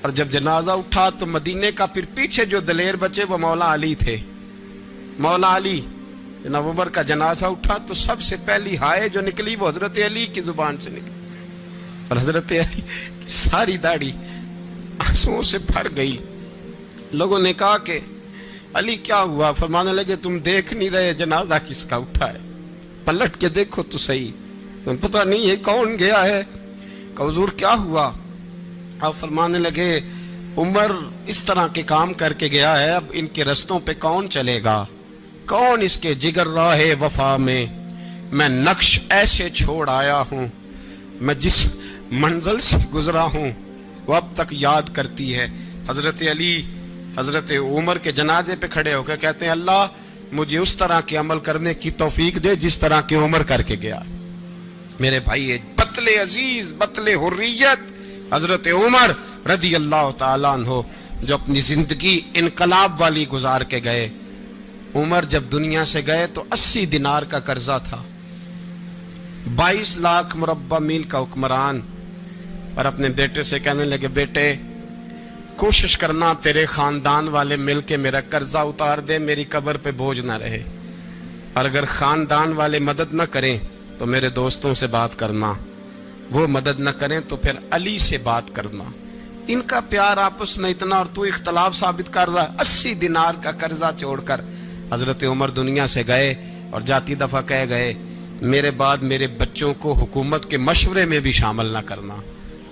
اور جب جنازہ اٹھا تو مدینے کا پھر پیچھے جو دلیر بچے وہ مولا علی تھے. مولا علی, جناب عمر کا جنازہ اٹھا تو سب سے پہلی ہائے جو نکلی وہ حضرت علی کی زبان سے نکلی, اور حضرت علی کی ساری داڑھی آنسوؤں سے بھر گئی. لوگوں نے کہا کہ علی کیا ہوا؟ فرمانے لگے تم دیکھ نہیں رہے جنازہ کس کا اٹھا ہے, پلٹ کے دیکھو تو صحیح, تم پتہ نہیں یہ کون گیا ہے. کہ حضور کیا ہوا؟ آپ فرمانے لگے عمر اس طرح کے کام کر کے گیا ہے, اب ان کے رستوں پہ کون چلے گا؟ کون اس کے جگر راہ وفا میں؟ میں نقش ایسے چھوڑ آیا ہوں, میں جس منزل سے گزرا ہوں وہ اب تک یاد کرتی ہے. حضرت علی حضرت عمر کے جنازے پہ کھڑے ہو کے کہتے ہیں اللہ مجھے اس طرح کے عمل کرنے کی توفیق دے جس طرح کے عمر کر کے گیا. میرے بھائی بطل عزیز, بطل حریت حضرت عمر رضی اللہ تعالیٰ عنہ, جو اپنی زندگی انقلاب والی گزار کے گئے. عمر جب دنیا سے گئے تو 80 دینار کا قرضہ تھا, 22 لاکھ مربع میل کا حکمران. اور اپنے بیٹے سے کہنے لگے بیٹے کوشش کرنا تیرے خاندان والے مل کے میرا قرضہ اتار دے, میری قبر پہ بوجھ نہ رہے, اور اگر خاندان والے مدد نہ کریں تو میرے دوستوں سے بات کرنا, وہ مدد نہ کریں تو پھر علی سے بات کرنا. ان کا پیار آپس میں اتنا, اور تو اختلاف ثابت کر رہا. 80 دینار کا قرضہ چھوڑ کر حضرت عمر دنیا سے گئے, اور جاتی دفعہ کہہ گئے میرے بعد میرے بچوں کو حکومت کے مشورے میں بھی شامل نہ کرنا,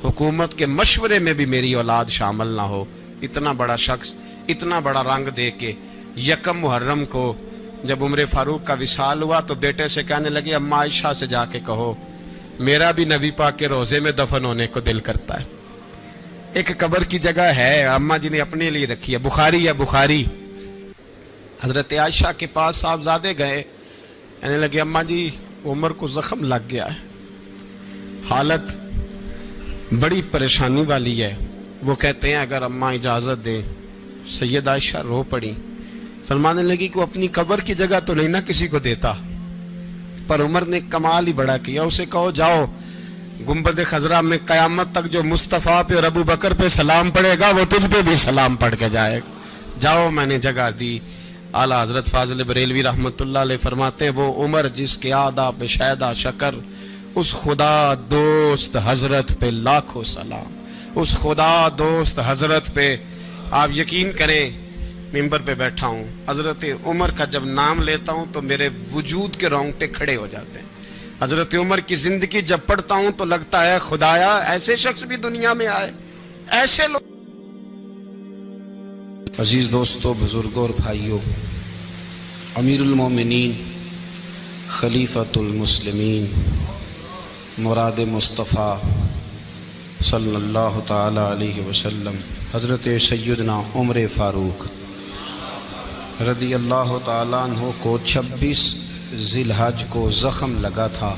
حکومت کے مشورے میں بھی میری اولاد شامل نہ ہو. اتنا بڑا شخص اتنا بڑا رنگ دے کے یکم محرم کو جب عمر فاروق کا وصال ہوا تو بیٹے سے کہنے لگے اماں عائشہ سے جا کے کہو میرا بھی نبی پاک کے روزے میں دفن ہونے کو دل کرتا ہے. ایک قبر کی جگہ ہے اماں جی نے اپنے لیے رکھی ہے, بخاری ہے بخاری. حضرت عائشہ کے پاس صاحبزادے گئے, کہنے لگے اماں جی عمر کو زخم لگ گیا ہے, حالت بڑی پریشانی والی ہے. وہ کہتے ہیں اگر اماں اجازت دیں. سید عائشہ رو پڑی, فرمانے لگی کہ وہ اپنی قبر کی جگہ تو نہیں نہ کسی کو دیتا, پر عمر نے کمال ہی بڑا کیا, اسے کہو جاؤ گنبد خضرا میں قیامت تک جو مصطفیٰ پہ اور ابو بکر پہ سلام پڑے گا وہ تجھ پہ بھی سلام پڑھ کے جائے گا, جاؤ میں نے جگہ دی. اعلیٰ حضرت فاضل بریلوی رحمت اللہ علیہ فرماتے ہیں وہ عمر جس کے آداب شہدہ شکر, اس خدا دوست حضرت پہ لاکھوں سلام, اس خدا دوست حضرت پہ. آپ یقین کریں منبر پہ بیٹھا ہوں، حضرت عمر کا جب نام لیتا ہوں تو میرے وجود کے رونگٹے کھڑے ہو جاتے ہیں۔ حضرت عمر کی زندگی جب پڑھتا ہوں تو لگتا ہے خدایا ایسے شخص بھی دنیا میں آئے، ایسے لوگ۔ عزیز دوستو، بزرگوں اور بھائیوں، امیر المومنین، خلیفۃ المسلمین، مراد مصطفیٰ صلی اللہ تعالی علیہ وسلم حضرت سیدنا عمر فاروق رضی اللہ تعالیٰ عنہ کو 26 ذی الحج کو زخم لگا تھا،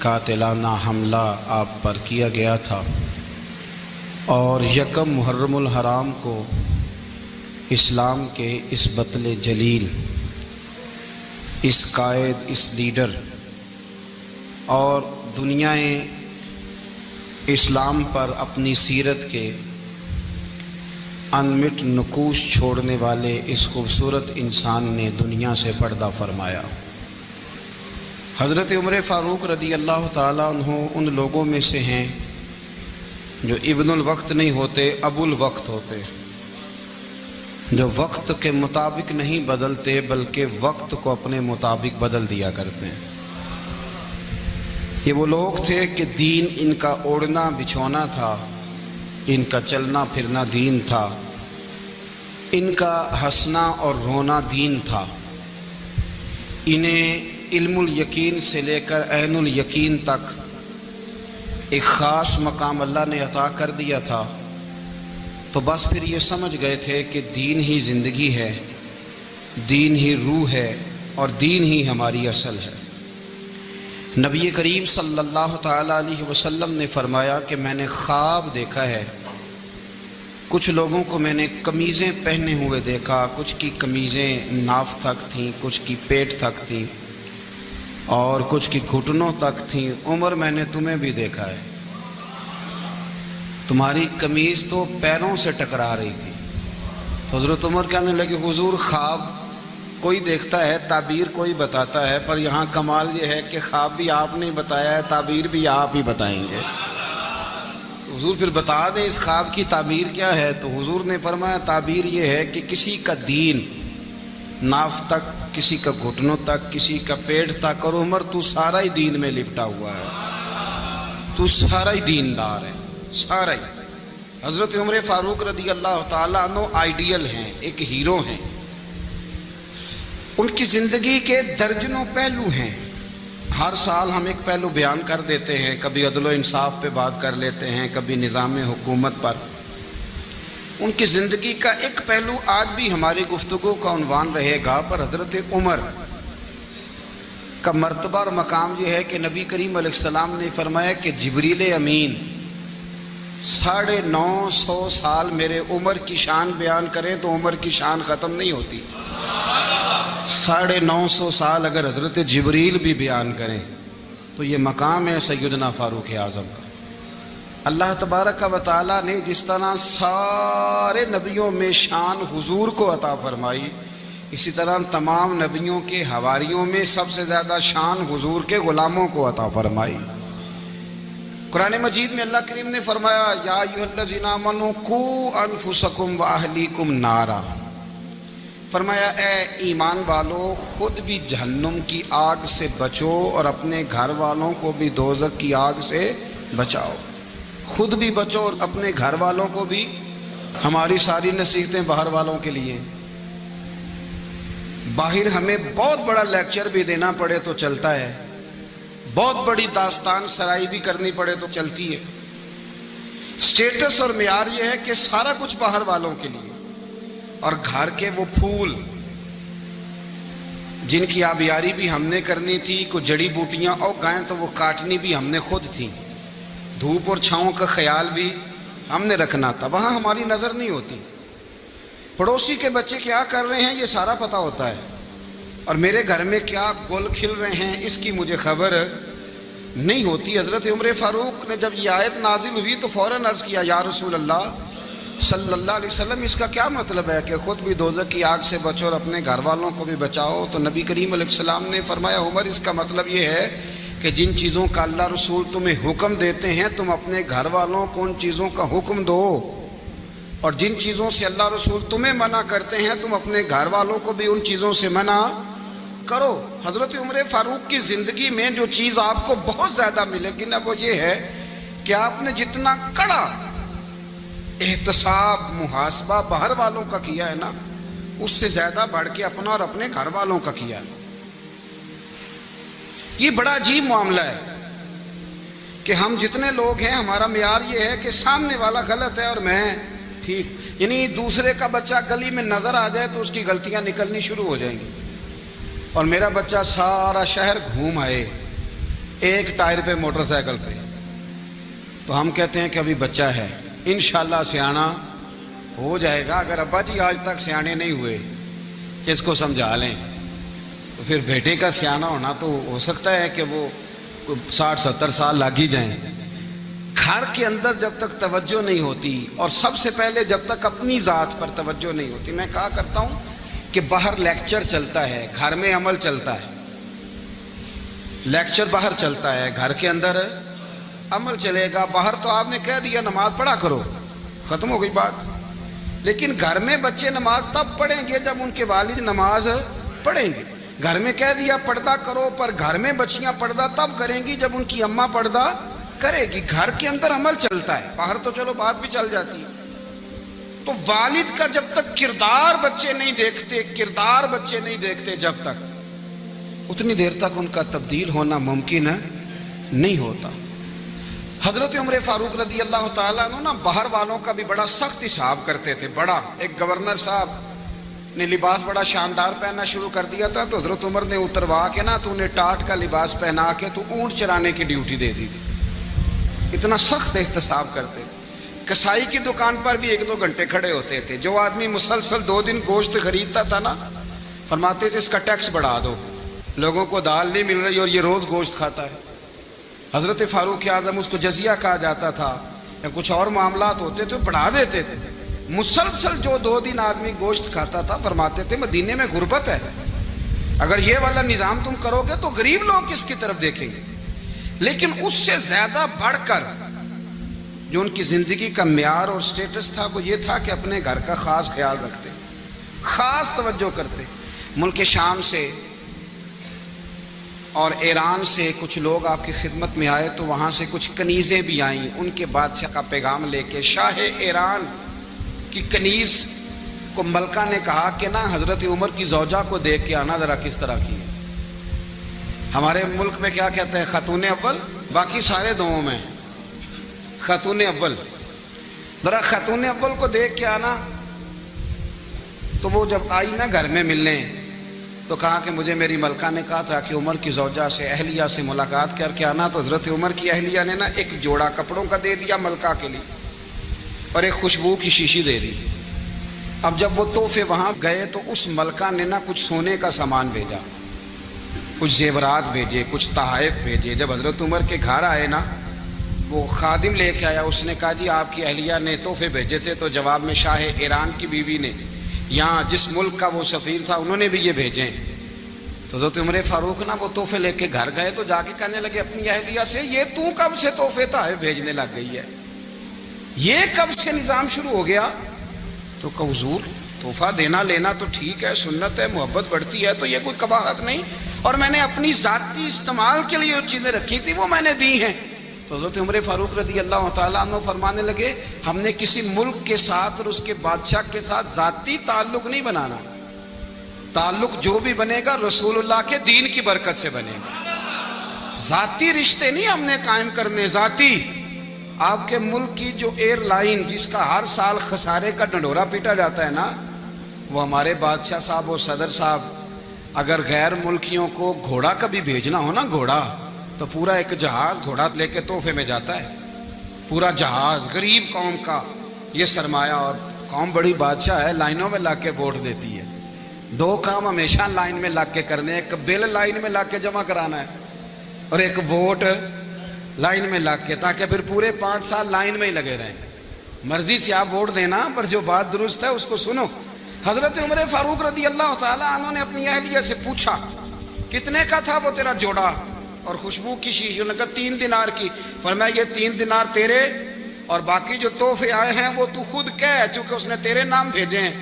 قاتلانہ حملہ آپ پر کیا گیا تھا، اور 1 محرم الحرام کو اسلام کے اس بطل جلیل، اس قائد، اس لیڈر اور دنیا اسلام پر اپنی سیرت کے انمٹ نقوش چھوڑنے والے اس خوبصورت انسان نے دنیا سے پردہ فرمایا۔ حضرت عمر فاروق رضی اللہ تعالیٰ عنہ ان لوگوں میں سے ہیں جو ابن الوقت نہیں ہوتے، ابو الوقت ہوتے، جو وقت کے مطابق نہیں بدلتے بلکہ وقت کو اپنے مطابق بدل دیا کرتے ہیں۔ یہ وہ لوگ تھے کہ دین ان کا اوڑھنا بچھونا تھا، ان کا چلنا پھرنا دین تھا، ان کا ہنسنا اور رونا دین تھا۔ انہیں علم الیقین سے لے کر عین الیقین تک ایک خاص مقام اللہ نے عطا کر دیا تھا، تو بس پھر یہ سمجھ گئے تھے کہ دین ہی زندگی ہے، دین ہی روح ہے، اور دین ہی ہماری اصل ہے۔ نبی کریم صلی اللہ تعالی علیہ وسلم نے فرمایا کہ میں نے خواب دیکھا ہے، کچھ لوگوں کو میں نے قمیضیں پہنے ہوئے دیکھا، کچھ کی قمیضیں ناف تک تھیں، کچھ کی پیٹ تک تھیں، اور کچھ کی گھٹنوں تک تھیں۔ عمر میں نے تمہیں بھی دیکھا ہے، تمہاری قمیض تو پیروں سے ٹکرا رہی تھی۔ تو حضرت عمر کہنے لگے حضور خواب کوئی دیکھتا ہے، تعبیر کوئی بتاتا ہے، پر یہاں کمال یہ ہے کہ خواب بھی آپ نے بتایا ہے، تعبیر بھی آپ ہی بتائیں گے۔ حضور پھر بتا دیں اس خواب کی تعبیر کیا ہے؟ تو حضور نے فرمایا تعبیر یہ ہے کہ کسی کا دین ناف تک، کسی کا گھٹنوں تک، کسی کا پیٹ تک، اور عمر تو سارا ہی دین میں لپٹا ہوا ہے، تو سارا ہی دیندار ہے، سارا ہی۔ حضرت عمر فاروق رضی اللہ تعالیٰ عنہ آئیڈیل ہیں، ایک ہیرو ہیں۔ ان کی زندگی کے درجنوں پہلو ہیں، ہر سال ہم ایک پہلو بیان کر دیتے ہیں، کبھی عدل و انصاف پہ بات کر لیتے ہیں، کبھی نظام حکومت پر۔ ان کی زندگی کا ایک پہلو آج بھی ہماری گفتگو کا عنوان رہے گا، پر حضرت عمر کا مرتبہ اور مقام یہ ہے کہ نبی کریم علیہ السلام نے فرمایا کہ جبریل امین 950 سال میرے عمر کی شان بیان کریں تو عمر کی شان ختم نہیں ہوتی۔ 950 سال اگر حضرت جبریل بھی بیان کریں تو یہ مقام ہے سیدنا فاروق اعظم کا۔ اللہ تبارک و تعالیٰ نے جس طرح سارے نبیوں میں شان حضور کو عطا فرمائی، اسی طرح تمام نبیوں کے حواریوں میں سب سے زیادہ شان حضور کے غلاموں کو عطا فرمائی۔ قرآن مجید میں اللہ کریم نے فرمایا یا ایھا الذین آمنوا قوا انفسکم واہلیکم نارا، فرمایا اے ایمان والو خود بھی جہنم کی آگ سے بچو اور اپنے گھر والوں کو بھی دوزخ کی آگ سے بچاؤ۔ خود بھی بچو اور اپنے گھر والوں کو بھی۔ ہماری ساری نصیحتیں باہر والوں کے لیے، باہر ہمیں بہت بڑا لیکچر بھی دینا پڑے تو چلتا ہے، بہت بڑی داستان سرائی بھی کرنی پڑے تو چلتی ہے۔ سٹیٹس اور معیار یہ ہے کہ سارا کچھ باہر والوں کے لیے، اور گھر کے وہ پھول جن کی آبیاری بھی ہم نے کرنی تھی، کوئی جڑی بوٹیاں اور گائیں تو وہ کاٹنی بھی ہم نے خود تھی، دھوپ اور چھاؤں کا خیال بھی ہم نے رکھنا تھا، وہاں ہماری نظر نہیں ہوتی۔ پڑوسی کے بچے کیا کر رہے ہیں یہ سارا پتہ ہوتا ہے، اور میرے گھر میں کیا گل کھل رہے ہیں اس کی مجھے خبر نہیں ہوتی۔ حضرت عمر فاروق نے جب یہ آیت نازل ہوئی تو فوراً عرض کیا یا رسول اللہ صلی اللہ علیہ وسلم اس کا کیا مطلب ہے کہ خود بھی دوزخ کی آگ سے بچو اور اپنے گھر والوں کو بھی بچاؤ؟ تو نبی کریم علیہ السلام نے فرمایا عمر اس کا مطلب یہ ہے کہ جن چیزوں کا اللہ رسول تمہیں حکم دیتے ہیں تم اپنے گھر والوں کو ان چیزوں کا حکم دو، اور جن چیزوں سے اللہ رسول تمہیں منع کرتے ہیں تم اپنے گھر والوں کو بھی ان چیزوں سے منع کرو۔ حضرت عمر فاروق کی زندگی میں جو چیز آپ کو بہت زیادہ ملے گی نا وہ یہ ہے کہ آپ نے جتنا کڑا احتساب محاسبہ باہر والوں کا کیا ہے نا اس سے زیادہ بڑھ کے اپنا اور اپنے گھر والوں کا کیا ہے۔ یہ بڑا عجیب معاملہ ہے کہ ہم جتنے لوگ ہیں ہمارا معیار یہ ہے کہ سامنے والا غلط ہے اور میں ٹھیک، یعنی دوسرے کا بچہ گلی میں نظر آ جائے تو اس کی غلطیاں نکلنی شروع ہو جائیں گی، اور میرا بچہ سارا شہر گھوم آئے ایک ٹائر پہ موٹر سائیکل پہ تو ہم کہتے ہیں کہ ابھی بچہ ہے، انشاءاللہ سیانا ہو جائے گا۔ اگر ابا جی آج تک سیانے نہیں ہوئے کہ اس کو سمجھا لیں تو پھر بیٹے کا سیانا ہونا تو ہو سکتا ہے کہ وہ 60-70 سال لگ ہی جائیں۔ گھر کے اندر جب تک توجہ نہیں ہوتی اور سب سے پہلے جب تک اپنی ذات پر توجہ نہیں ہوتی، میں کہا کرتا ہوں کہ باہر لیکچر چلتا ہے گھر میں عمل چلتا ہے، لیکچر باہر چلتا ہے گھر کے اندر عمل چلے گا۔ باہر تو آپ نے کہہ دیا نماز پڑھا کرو، ختم ہو گئی بات، لیکن گھر میں بچے نماز تب پڑھیں گے جب ان کے والد نماز پڑھیں گے۔ گھر میں کہہ دیا پردہ کرو، پر گھر میں بچیاں پردہ تب کریں گی جب ان کی اماں پردہ کرے گی۔ گھر کے اندر عمل چلتا ہے، باہر تو چلو بات بھی چل جاتی ہے۔ تو والد کا جب تک کردار بچے نہیں دیکھتے جب تک اتنی دیر تک ان کا تبدیل ہونا ممکن نہیں ہوتا۔ حضرت عمر فاروق رضی اللہ تعالیٰ عنہ نا باہر والوں کا بھی بڑا سخت حساب کرتے تھے۔ بڑا ایک گورنر صاحب نے لباس بڑا شاندار پہننا شروع کر دیا تھا تو حضرت عمر نے اتروا کے نا تو انہیں ٹاٹ کا لباس پہنا کے تو اونٹ چرانے کی ڈیوٹی دے دی تھی، اتنا سخت احتساب کرتے۔ کسائی کی دکان پر بھی 1-2 گھنٹے کھڑے ہوتے تھے، جو آدمی مسلسل 2 دن گوشت خریدتا تھا نا فرماتے تھے اس کا ٹیکس بڑھا دو، لوگوں کو دال نہیں مل رہی اور یہ روز گوشت کھاتا ہے۔ حضرت فاروق اعظم اس کو جزیہ کہا جاتا تھا یا کچھ اور معاملات ہوتے تو بڑھا دیتے تھے۔ مسلسل جو 2 دن آدمی گوشت کھاتا تھا فرماتے تھے مدینے میں غربت ہے، اگر یہ والا نظام تم کرو گے تو غریب لوگ کس کی طرف دیکھیں گے۔ لیکن اس سے زیادہ بڑھ کر جو ان کی زندگی کا معیار اور سٹیٹس تھا وہ یہ تھا کہ اپنے گھر کا خاص خیال رکھتے، خاص توجہ کرتے۔ ملک شام سے اور ایران سے کچھ لوگ آپ کی خدمت میں آئے تو وہاں سے کچھ کنیزیں بھی آئیں، ان کے بادشاہ کا پیغام لے کے۔ شاہ ایران کی کنیز کو ملکہ نے کہا کہ نا حضرت عمر کی زوجہ کو دیکھ کے آنا ذرا کس طرح کی ہے۔ ہمارے ملک میں کیا کہتے ہیں خاتون اول، باقی سارے دووں میں خاتون اول، ذرا خاتون اول کو دیکھ کے آنا۔ تو وہ جب آئی نا گھر میں ملنے تو کہا کہ مجھے میری ملکہ نے کہا تھا کہ عمر کی زوجہ سے اہلیہ سے ملاقات کر کے آنا۔ تو حضرت عمر کی اہلیہ نے نا ایک جوڑا کپڑوں کا دے دیا ملکہ کے لیے اور ایک خوشبو کی شیشی دے دی۔ اب جب وہ تحفے وہاں گئے تو اس ملکہ نے نا کچھ سونے کا سامان بھیجا، کچھ زیورات بھیجے، کچھ تحائف بھیجے۔ جب حضرت عمر کے گھر آئے نا وہ خادم لے کے آیا، اس نے کہا جی آپ کی اہلیہ نے تحفے بھیجے تھے، تو جواب میں شاہ ایران کی بیوی نے یہاں جس ملک کا وہ سفیر تھا انہوں نے بھی یہ بھیجے۔ تو حضرت عمر فاروق نا وہ تحفے لے کے گھر گئے تو جا کے کہنے لگے اپنی اہلیہ سے یہ تو کب سے تحفے تحائف بھیجنے لگ گئی ہے، یہ کب سے نظام شروع ہو گیا؟ تو کہ حضور تحفہ دینا لینا تو ٹھیک ہے، سنت ہے، محبت بڑھتی ہے، تو یہ کوئی قباحت نہیں، اور میں نے اپنی ذاتی استعمال کے لیے جو چیزیں رکھی تھی وہ میں نے دی ہیں۔ تو حضرت عمر فاروق رضی اللہ تعالیٰ عنہ فرمانے لگے ہم نے کسی ملک کے ساتھ اور اس کے بادشاہ کے ساتھ ذاتی تعلق نہیں بنانا، تعلق جو بھی بنے گا رسول اللہ کے دین کی برکت سے بنے گا، ذاتی رشتے نہیں ہم نے قائم کرنے۔ ذاتی آپ کے ملک کی جو ایئر لائن جس کا ہر سال خسارے کا ڈنڈورا پیٹا جاتا ہے نا، وہ ہمارے بادشاہ صاحب اور صدر صاحب اگر غیر ملکیوں کو گھوڑا کبھی بھیجنا ہو نا، گھوڑا تو پورا ایک جہاز گھوڑا لے کے تحفے میں جاتا ہے، پورا جہاز غریب قوم کا یہ سرمایہ، اور قوم بڑی بادشاہ ہے لائنوں میں لگ کے ووٹ دیتی ہے۔ 2 کام ہمیشہ لائن میں لگ کے کرنے، ایک بل لائن میں لگ کے جمع کرانا ہے اور ایک ووٹ لائن میں لگ کے، تاکہ پھر پورے 5 سال لائن میں ہی لگے رہیں۔ مرضی سے آپ ووٹ دینا پر جو بات درست ہے اس کو سنو۔ حضرت عمر فاروق رضی اللہ تعالیٰ عنہ نے اپنی اہلیہ سے پوچھا کتنے کا تھا وہ تیرا جوڑا اور خوشبو کی شیشی؟ انہوں نے کہا 3 دینار کی۔ فرمایا یہ 3 دینار تیرے اور باقی جو تحفے آئے ہیں وہ تو خود کہہ، چونکہ اس نے تیرے نام بھیجے ہیں،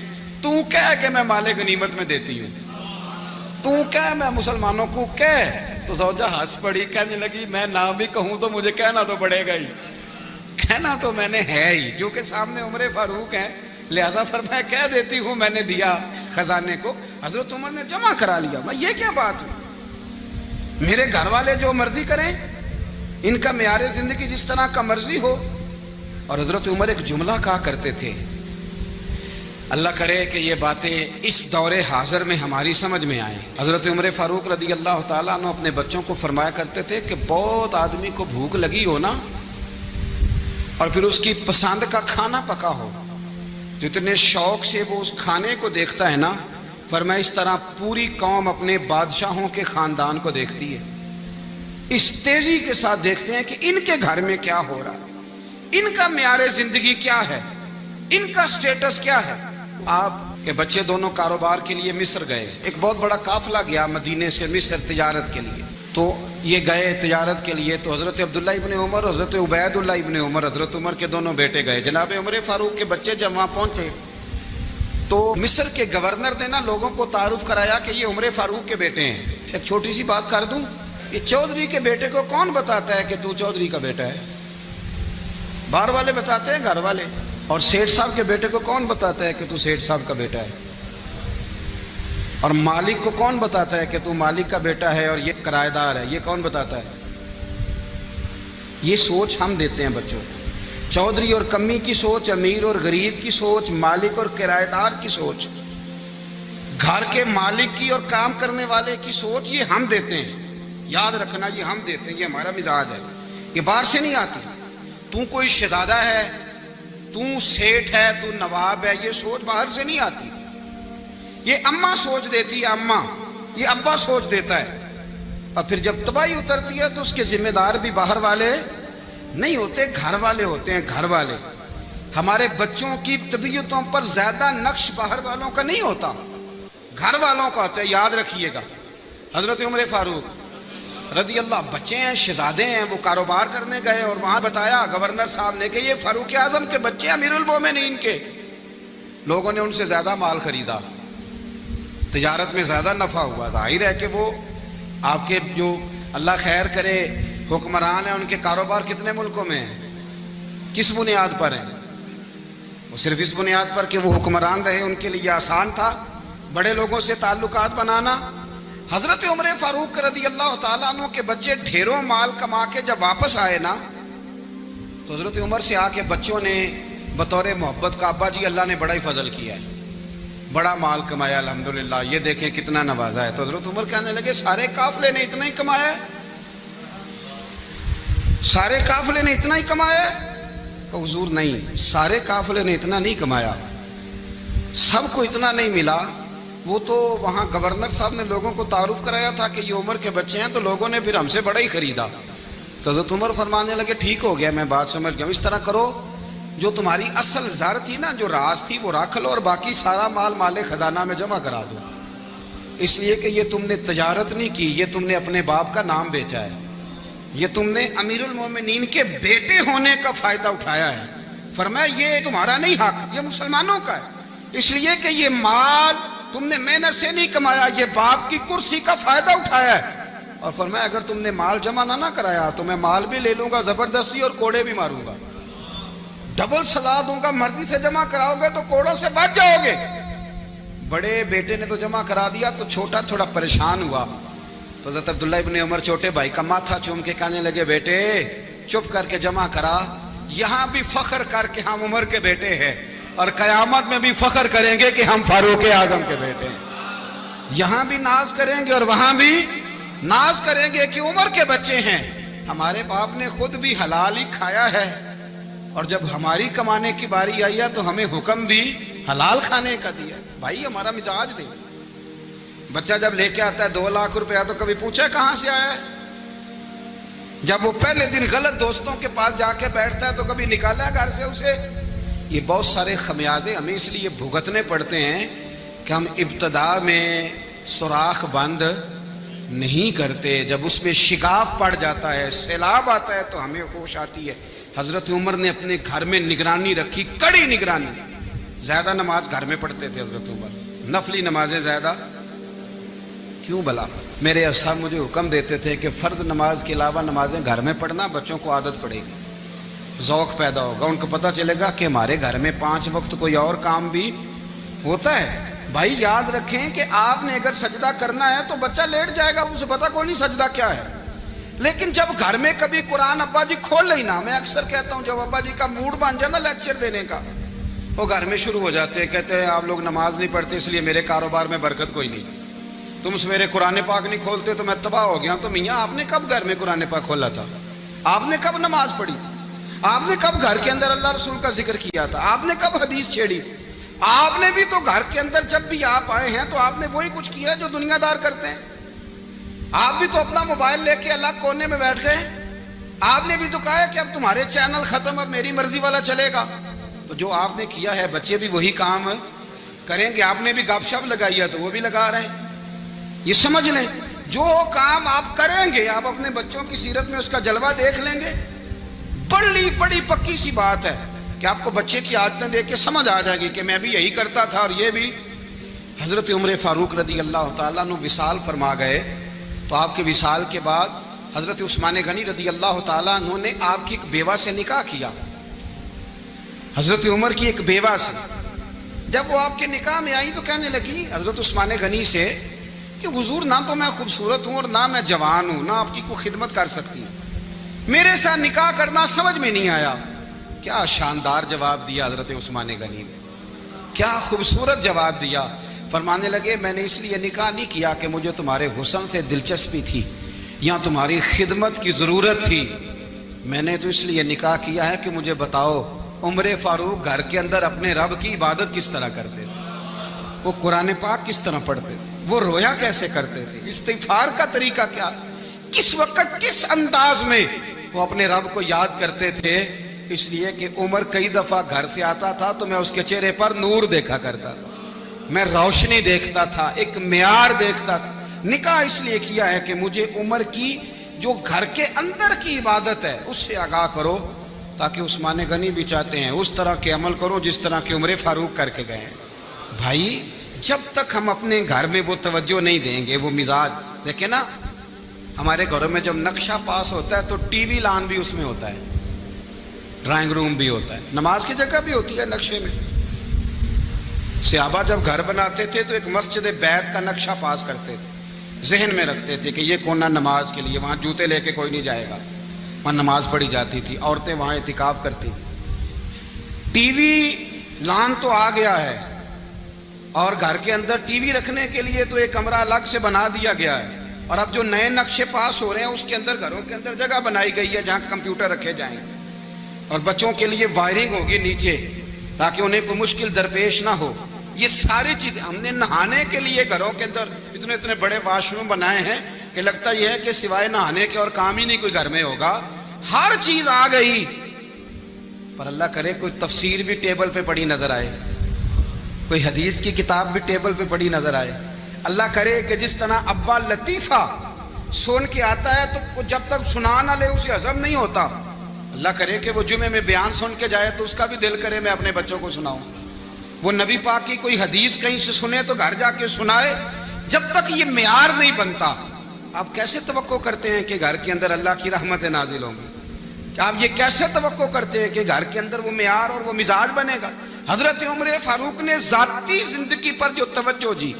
تو کہہ کہ میں مال غنیمت میں دیتی ہوں، تو کہہ میں مسلمانوں کو کہہ۔ تو زوجہ ہنس پڑی، کہنے لگی میں نہ بھی کہوں تو مجھے کہنا تو پڑے گا ہی، کہنا تو میں نے ہے ہی، کیونکہ سامنے عمر فاروق ہیں، لہذا فرمایا کہہ دیتی ہوں میں نے دیا خزانے کو۔ حضرت عمر نے جمع کرا لیا۔ میں یہ کیا بات ہے، میرے گھر والے جو مرضی کریں، ان کا معیار زندگی جس طرح کا مرضی ہو۔ اور حضرت عمر ایک جملہ کہا کرتے تھے، اللہ کرے کہ یہ باتیں اس دور حاضر میں ہماری سمجھ میں آئیں۔ حضرت عمر فاروق رضی اللہ تعالیٰ عنہ اپنے بچوں کو فرمایا کرتے تھے کہ بہت آدمی کو بھوک لگی ہو نا، اور پھر اس کی پسند کا کھانا پکا ہو، جتنے شوق سے وہ اس کھانے کو دیکھتا ہے نا، فرمایا اس طرح پوری قوم اپنے بادشاہوں کے خاندان کو دیکھتی ہے، اس تیزی کے ساتھ دیکھتے ہیں کہ ان کے گھر میں کیا ہو رہا ہے، ان کا معیار زندگی کیا ہے، ان کا سٹیٹس کیا ہے۔ آپ کے بچے دونوں کاروبار کے لیے مصر گئے، ایک بہت بڑا قافلہ گیا مدینے سے مصر تجارت کے لیے، تو یہ گئے تجارت کے لیے، تو حضرت عبداللہ ابن عمر، حضرت عبید اللہ ابن عمر، حضرت عمر کے دونوں بیٹے گئے۔ جناب عمر فاروق کے بچے جب وہاں پہنچے تو مصر کے گورنر نے نا لوگوں کو تعارف کرایا کہ یہ عمر فاروق کے بیٹے ہیں۔ ایک چھوٹی سی بات کر دوں، یہ چودھری کے بیٹے کو کون بتاتا ہے کہ تو چودھری کا بیٹا ہے؟ باہر والے بتاتے ہیں، گھر والے۔ اور سیٹھ صاحب کے بیٹے کو کون بتاتا ہے کہ تو سیٹھ صاحب کا بیٹا ہے؟ اور مالک کو کون بتاتا ہے کہ تو مالک کا بیٹا ہے اور یہ کرایہ دار ہے؟ یہ کون بتاتا ہے؟ یہ سوچ ہم دیتے ہیں بچوں کو، چودھری اور کمی کی سوچ، امیر اور غریب کی سوچ، مالک اور کرایہ دار کی سوچ، گھر کے مالک کی اور کام کرنے والے کی سوچ، یہ ہم دیتے ہیں۔ یاد رکھنا، یہ ہم دیتے ہیں، یہ ہمارا مزاج ہے، یہ باہر سے نہیں آتی۔ تو کوئی شہزادہ ہے، تو سیٹھ ہے، تو نواب ہے، یہ سوچ باہر سے نہیں آتی، یہ اماں سوچ دیتی ہے، اماں، یہ ابا سوچ دیتا ہے۔ اور پھر جب تباہی اترتی ہے تو اس کے ذمہ دار بھی باہر والے نہیں ہوتے، گھر والے ہوتے ہیں، گھر والے۔ ہمارے بچوں کی طبیعتوں پر زیادہ نقش باہر والوں کا نہیں ہوتا، گھر والوں کا ہوتا ہے، یاد رکھیے گا۔ حضرت عمر فاروق رضی اللہ، بچے ہیں، شہزادے ہیں، وہ کاروبار کرنے گئے اور وہاں بتایا گورنر صاحب نے کہ یہ فاروق اعظم کے بچے، امیر المومنین کے۔ لوگوں نے ان سے زیادہ مال خریدا، تجارت میں زیادہ نفع ہوا، ظاہر ہے کہ وہ آپ کے جو اللہ خیر کرے حکمران ہیں، ان کے کاروبار کتنے ملکوں میں ہیں، کس بنیاد پر ہیں؟ وہ صرف اس بنیاد پر کہ وہ حکمران رہے، ان کے لیے آسان تھا بڑے لوگوں سے تعلقات بنانا۔ حضرت عمر فاروق رضی اللہ تعالیٰ عنہ کے بچے ڈھیروں مال کما کے جب واپس آئے نا، تو حضرت عمر سے آ کے بچوں نے بطور محبت کا، ابا جی اللہ نے بڑا ہی فضل کیا ہے، بڑا مال کمایا الحمدللہ، یہ دیکھیں کتنا نوازا ہے۔ تو حضرت عمر کہنے لگے سارے قافلے نے اتنا ہی کمایا ہے؟ سارے قافلے نے اتنا ہی کمایا ہے؟ کہ حضور نہیں، سارے قافلے نے اتنا نہیں کمایا، سب کو اتنا نہیں ملا۔ وہ تو وہاں گورنر صاحب نے لوگوں کو تعارف کرایا تھا کہ یہ عمر کے بچے ہیں، تو لوگوں نے پھر ہم سے بڑا ہی خریدا۔ تو حضرت عمر فرمانے لگے ٹھیک ہو گیا، میں بات سمجھ گیا، اس طرح کرو، جو تمہاری اصل زر تھی نا، جو راز تھی، وہ رکھ لو، اور باقی سارا مال مال خزانہ میں جمع کرا دو، اس لیے کہ یہ تم نے تجارت نہیں کی، یہ تم نے اپنے باپ کا نام بیچا ہے، یہ تم نے امیر المومنین کے بیٹے ہونے کا فائدہ اٹھایا ہے۔ فرمایا یہ تمہارا نہیں حق، یہ مسلمانوں کا ہے، اس لیے کہ یہ مال تم نے محنت سے نہیں کمایا، یہ باپ کی کرسی کا فائدہ اٹھایا ہے۔ اور فرمایا اگر تم نے مال جمع نہ کرایا تو میں مال بھی لے لوں گا زبردستی اور کوڑے بھی ماروں گا، ڈبل سزا دوں گا، مرضی سے جمع کراؤ گے تو کوڑوں سے بچ جاؤ گے۔ بڑے بیٹے نے تو جمع کرا دیا، تو چھوٹا تھوڑا پریشان ہوا، تو حضرت عبداللہ ابن عمر چھوٹے بھائی کا ماتھا چوم کے کہنے لگے بیٹے چپ کر کے جمع کرا، یہاں بھی فخر کر کے ہم عمر کے بیٹے ہیں، اور قیامت میں بھی فخر کریں گے کہ ہم فاروق اعظم کے بیٹے ہیں، یہاں بھی ناز کریں گے اور وہاں بھی ناز کریں گے کہ عمر کے بچے ہیں۔ ہمارے باپ نے خود بھی حلال ہی کھایا ہے، اور جب ہماری کمانے کی باری آئی ہے تو ہمیں حکم بھی حلال کھانے کا دیا۔ بھائی ہمارا مزاج دے، بچہ جب لے کے آتا ہے 2 لاکھ روپیہ تو کبھی پوچھا کہاں سے آیا ہے؟ جب وہ پہلے دن غلط دوستوں کے پاس جا کے بیٹھتا ہے تو کبھی نکالا گھر سے اسے؟ یہ بہت سارے خمیازے ہمیں اس لیے بھگتنے پڑتے ہیں کہ ہم ابتدا میں سوراخ بند نہیں کرتے. جب اس میں شگاف پڑ جاتا ہے, سیلاب آتا ہے, تو ہمیں ہوش آتی ہے. حضرت عمر نے اپنے گھر میں نگرانی رکھی, کڑی نگرانی. زیادہ نماز گھر میں پڑھتے تھے حضرت عمر, نفلی نمازیں زیادہ کیوں بلا. میرے اصحاب مجھے حکم دیتے تھے کہ فرض نماز کے علاوہ نمازیں گھر میں پڑھنا, بچوں کو عادت پڑے گی, ذوق پیدا ہوگا, ان کو پتہ چلے گا کہ ہمارے گھر میں 5 وقت کوئی اور کام بھی ہوتا ہے. بھائی یاد رکھیں کہ آپ نے اگر سجدہ کرنا ہے تو بچہ لیٹ جائے گا, اسے پتہ کوئی نہیں سجدہ کیا ہے. لیکن جب گھر میں کبھی قرآن ابا جی کھول لینا, میں اکثر کہتا ہوں جب ابا جی کا موڈ بن جائے نا لیکچر دینے کا, وہ گھر میں شروع ہو جاتے ہیں, کہتے ہیں آپ لوگ نماز نہیں پڑھتے اس لیے میرے کاروبار میں برکت کوئی نہیں, تم سویرے قرآن پاک نہیں کھولتے تو میں تباہ ہو گیا. تو میاں آپ نے کب گھر میں قرآن پاک کھولا تھا؟ آپ نے کب نماز پڑھی؟ آپ نے کب گھر کے اندر اللہ رسول کا ذکر کیا تھا؟ آپ نے کب حدیث چھیڑی؟ آپ نے بھی تو گھر کے اندر جب بھی آپ آئے ہیں تو آپ نے وہی کچھ کیا جو دنیا دار کرتے ہیں. آپ بھی تو اپنا موبائل لے کے الگ کونے میں بیٹھ گئے. آپ نے بھی تو کہا ہے کہ اب تمہارے چینل ختم, اب میری مرضی والا چلے گا. تو جو آپ نے کیا ہے بچے بھی وہی کام کریں گے. آپ نے بھی گپ شپ لگائی ہے تو وہ بھی لگا رہے ہیں. یہ سمجھ لیں جو کام آپ کریں گے آپ اپنے بچوں کی سیرت میں اس کا جلوہ دیکھ لیں گے. بڑی پکی سی بات ہے کہ آپ کو بچے کی عادتیں دیکھ کے سمجھ آ جائے گی کہ میں بھی یہی کرتا تھا اور یہ بھی. حضرت عمر فاروق رضی اللہ تعالیٰ عنہ وصال فرما گئے, تو آپ کے وصال کے بعد حضرت عثمان غنی رضی اللہ تعالیٰ عنہ نے آپ کی ایک بیوہ سے نکاح کیا, حضرت عمر کی ایک بیوہ سے. جب وہ آپ کے نکاح میں آئی تو کہنے لگی حضرت عثمان غنی سے کہ حضور نہ تو میں خوبصورت ہوں اور نہ میں جوان ہوں, نہ آپ کی کوئی خدمت کر سکتی ہوں, میرے ساتھ نکاح کرنا سمجھ میں نہیں آیا. کیا شاندار جواب دیا حضرت عثمان غنی نے, کیا خوبصورت جواب دیا. فرمانے لگے میں نے اس لیے نکاح نہیں کیا کہ مجھے تمہارے حسن سے دلچسپی تھی یا تمہاری خدمت کی ضرورت تھی, میں نے تو اس لیے نکاح کیا ہے کہ مجھے بتاؤ عمر فاروق گھر کے اندر اپنے رب کی عبادت کس طرح کرتے تھے, وہ قرآن پاک کس طرح پڑھتے تھے, وہ رویا کیسے کرتے تھے, استغفار کا طریقہ کیا, کس وقت کس انداز میں وہ اپنے رب کو یاد کرتے تھے. اس لیے کہ عمر کئی دفعہ گھر سے آتا تھا تو میں اس کے چہرے پر نور دیکھا کرتا تھا, میں روشنی دیکھتا تھا, ایک معیار دیکھتا تھا. نکاح اس لیے کیا ہے کہ مجھے عمر کی جو گھر کے اندر کی عبادت ہے اس سے آگاہ کرو, تاکہ عثمان غنی بھی چاہتے ہیں اس طرح کے عمل کرو جس طرح کہ عمر فاروق کر کے گئے ہیں. بھائی جب تک ہم اپنے گھر میں وہ توجہ نہیں دیں گے, وہ مزاج دیکھیں نا, ہمارے گھروں میں جب نقشہ پاس ہوتا ہے تو ٹی وی لان بھی اس میں ہوتا ہے, ڈرائنگ روم بھی ہوتا ہے, نماز کی جگہ بھی ہوتی ہے نقشے میں. صحابہ جب گھر بناتے تھے تو ایک مسجد بیت کا نقشہ پاس کرتے تھے, ذہن میں رکھتے تھے کہ یہ کونا نماز کے لیے, وہاں جوتے لے کے کوئی نہیں جائے گا, وہاں نماز پڑھی جاتی تھی, عورتیں وہاں اعتکاف کرتی تھی. ٹی وی لان تو آ گیا ہے اور گھر کے اندر ٹی وی رکھنے کے لیے تو ایک کمرہ الگ سے بنا دیا گیا ہے, اور اب جو نئے نقشے پاس ہو رہے ہیں اس کے اندر گھروں کے اندر جگہ بنائی گئی ہے جہاں کمپیوٹر رکھے جائیں گے, اور بچوں کے لیے وائرنگ ہوگی نیچے تاکہ انہیں کوئی مشکل درپیش نہ ہو. یہ ساری چیزیں ہم نے نہانے کے لیے گھروں کے اندر اتنے بڑے واش روم بنائے ہیں کہ لگتا یہ ہے کہ سوائے نہانے کے اور کام ہی نہیں کوئی گھر میں ہوگا. ہر چیز آ گئی, پر اللہ کرے کوئی تفسیر بھی ٹیبل پہ پڑی نظر آئے, کوئی حدیث کی کتاب بھی ٹیبل پہ پڑی نظر آئے. اللہ کرے کہ جس طرح ابا لطیفہ سن کے آتا ہے تو جب تک سنا نہ لے اسے ہضم نہیں ہوتا, اللہ کرے کہ وہ جمعے میں بیان سن کے جائے تو اس کا بھی دل کرے میں اپنے بچوں کو سناؤں. وہ نبی پاک کی کوئی حدیث کہیں سے سنے تو گھر جا کے سنائے. جب تک یہ معیار نہیں بنتا آپ کیسے توقع کرتے ہیں کہ گھر کے اندر اللہ کی رحمتیں نازل ہوں گی؟ آپ یہ کیسے توقع کرتے ہیں کہ گھر کے اندر وہ معیار اور وہ مزاج بنے گا؟ حضرت عمر فاروق نے ذاتی زندگی پر جو توجہ دی,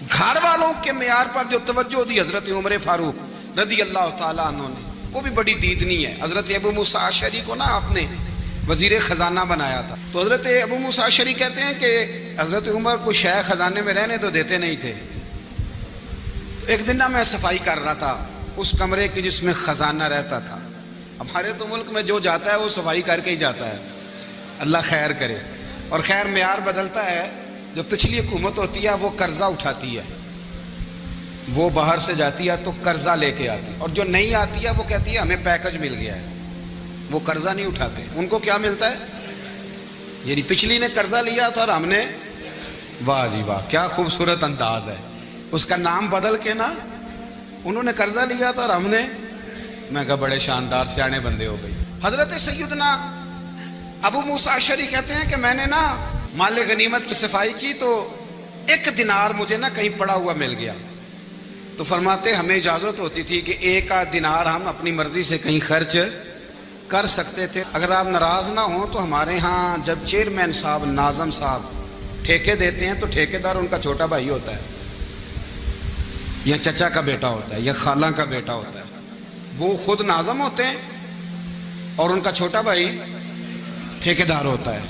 گھر والوں کے معیار پر جو توجہ دی حضرت عمر فاروق رضی اللہ تعالیٰ عنہ نے, وہ بھی بڑی دیدنی ہے. حضرت ابو موسیٰ اشعری کو نا آپ نے وزیر خزانہ بنایا تھا, تو حضرت ابو موسیٰ اشعری کہتے ہیں کہ حضرت عمر کو شیخ خزانے میں رہنے تو دیتے نہیں تھے. تو ایک دن نا میں صفائی کر رہا تھا اس کمرے کی جس میں خزانہ رہتا تھا. ہمارے تو ملک میں جو جاتا ہے وہ صفائی کر کے ہی جاتا ہے, اللہ خیر کرے. اور خیر معیار بدلتا ہے, جو پچھلی حکومت ہوتی ہے وہ قرضہ اٹھاتی ہے, وہ باہر سے جاتی ہے تو قرضہ لے کے آتی, اور جو نہیں آتی ہے وہ کہتی ہے ہمیں پیکج مل گیا ہے. وہ قرضہ نہیں اٹھاتے, ان کو کیا ملتا ہے, یعنی پچھلی نے قرضہ لیا تھا اور ہم نے, واہ جی واہ کیا خوبصورت انداز ہے, اس کا نام بدل کے نا انہوں نے قرضہ لیا تھا اور ہم نے، میں کہا بڑے شاندار سیانے بندے ہو گئی. حضرت سیدنا ابو موسیٰ اشعری کہتے ہیں کہ میں نے نا مال غنیمت کی صفائی کی تو 1 دینار مجھے نا کہیں پڑا ہوا مل گیا. تو فرماتے ہمیں اجازت ہوتی تھی کہ 1 دینار ہم اپنی مرضی سے کہیں خرچ کر سکتے تھے. اگر آپ ناراض نہ ہوں تو ہمارے ہاں جب چیئرمین صاحب، ناظم صاحب ٹھیکے دیتے ہیں تو ٹھیکیدار ان کا چھوٹا بھائی ہوتا ہے یا چچا کا بیٹا ہوتا ہے یا خالہ کا بیٹا ہوتا ہے. وہ خود ناظم ہوتے ہیں اور ان کا چھوٹا بھائی ٹھیکیدار ہوتا ہے.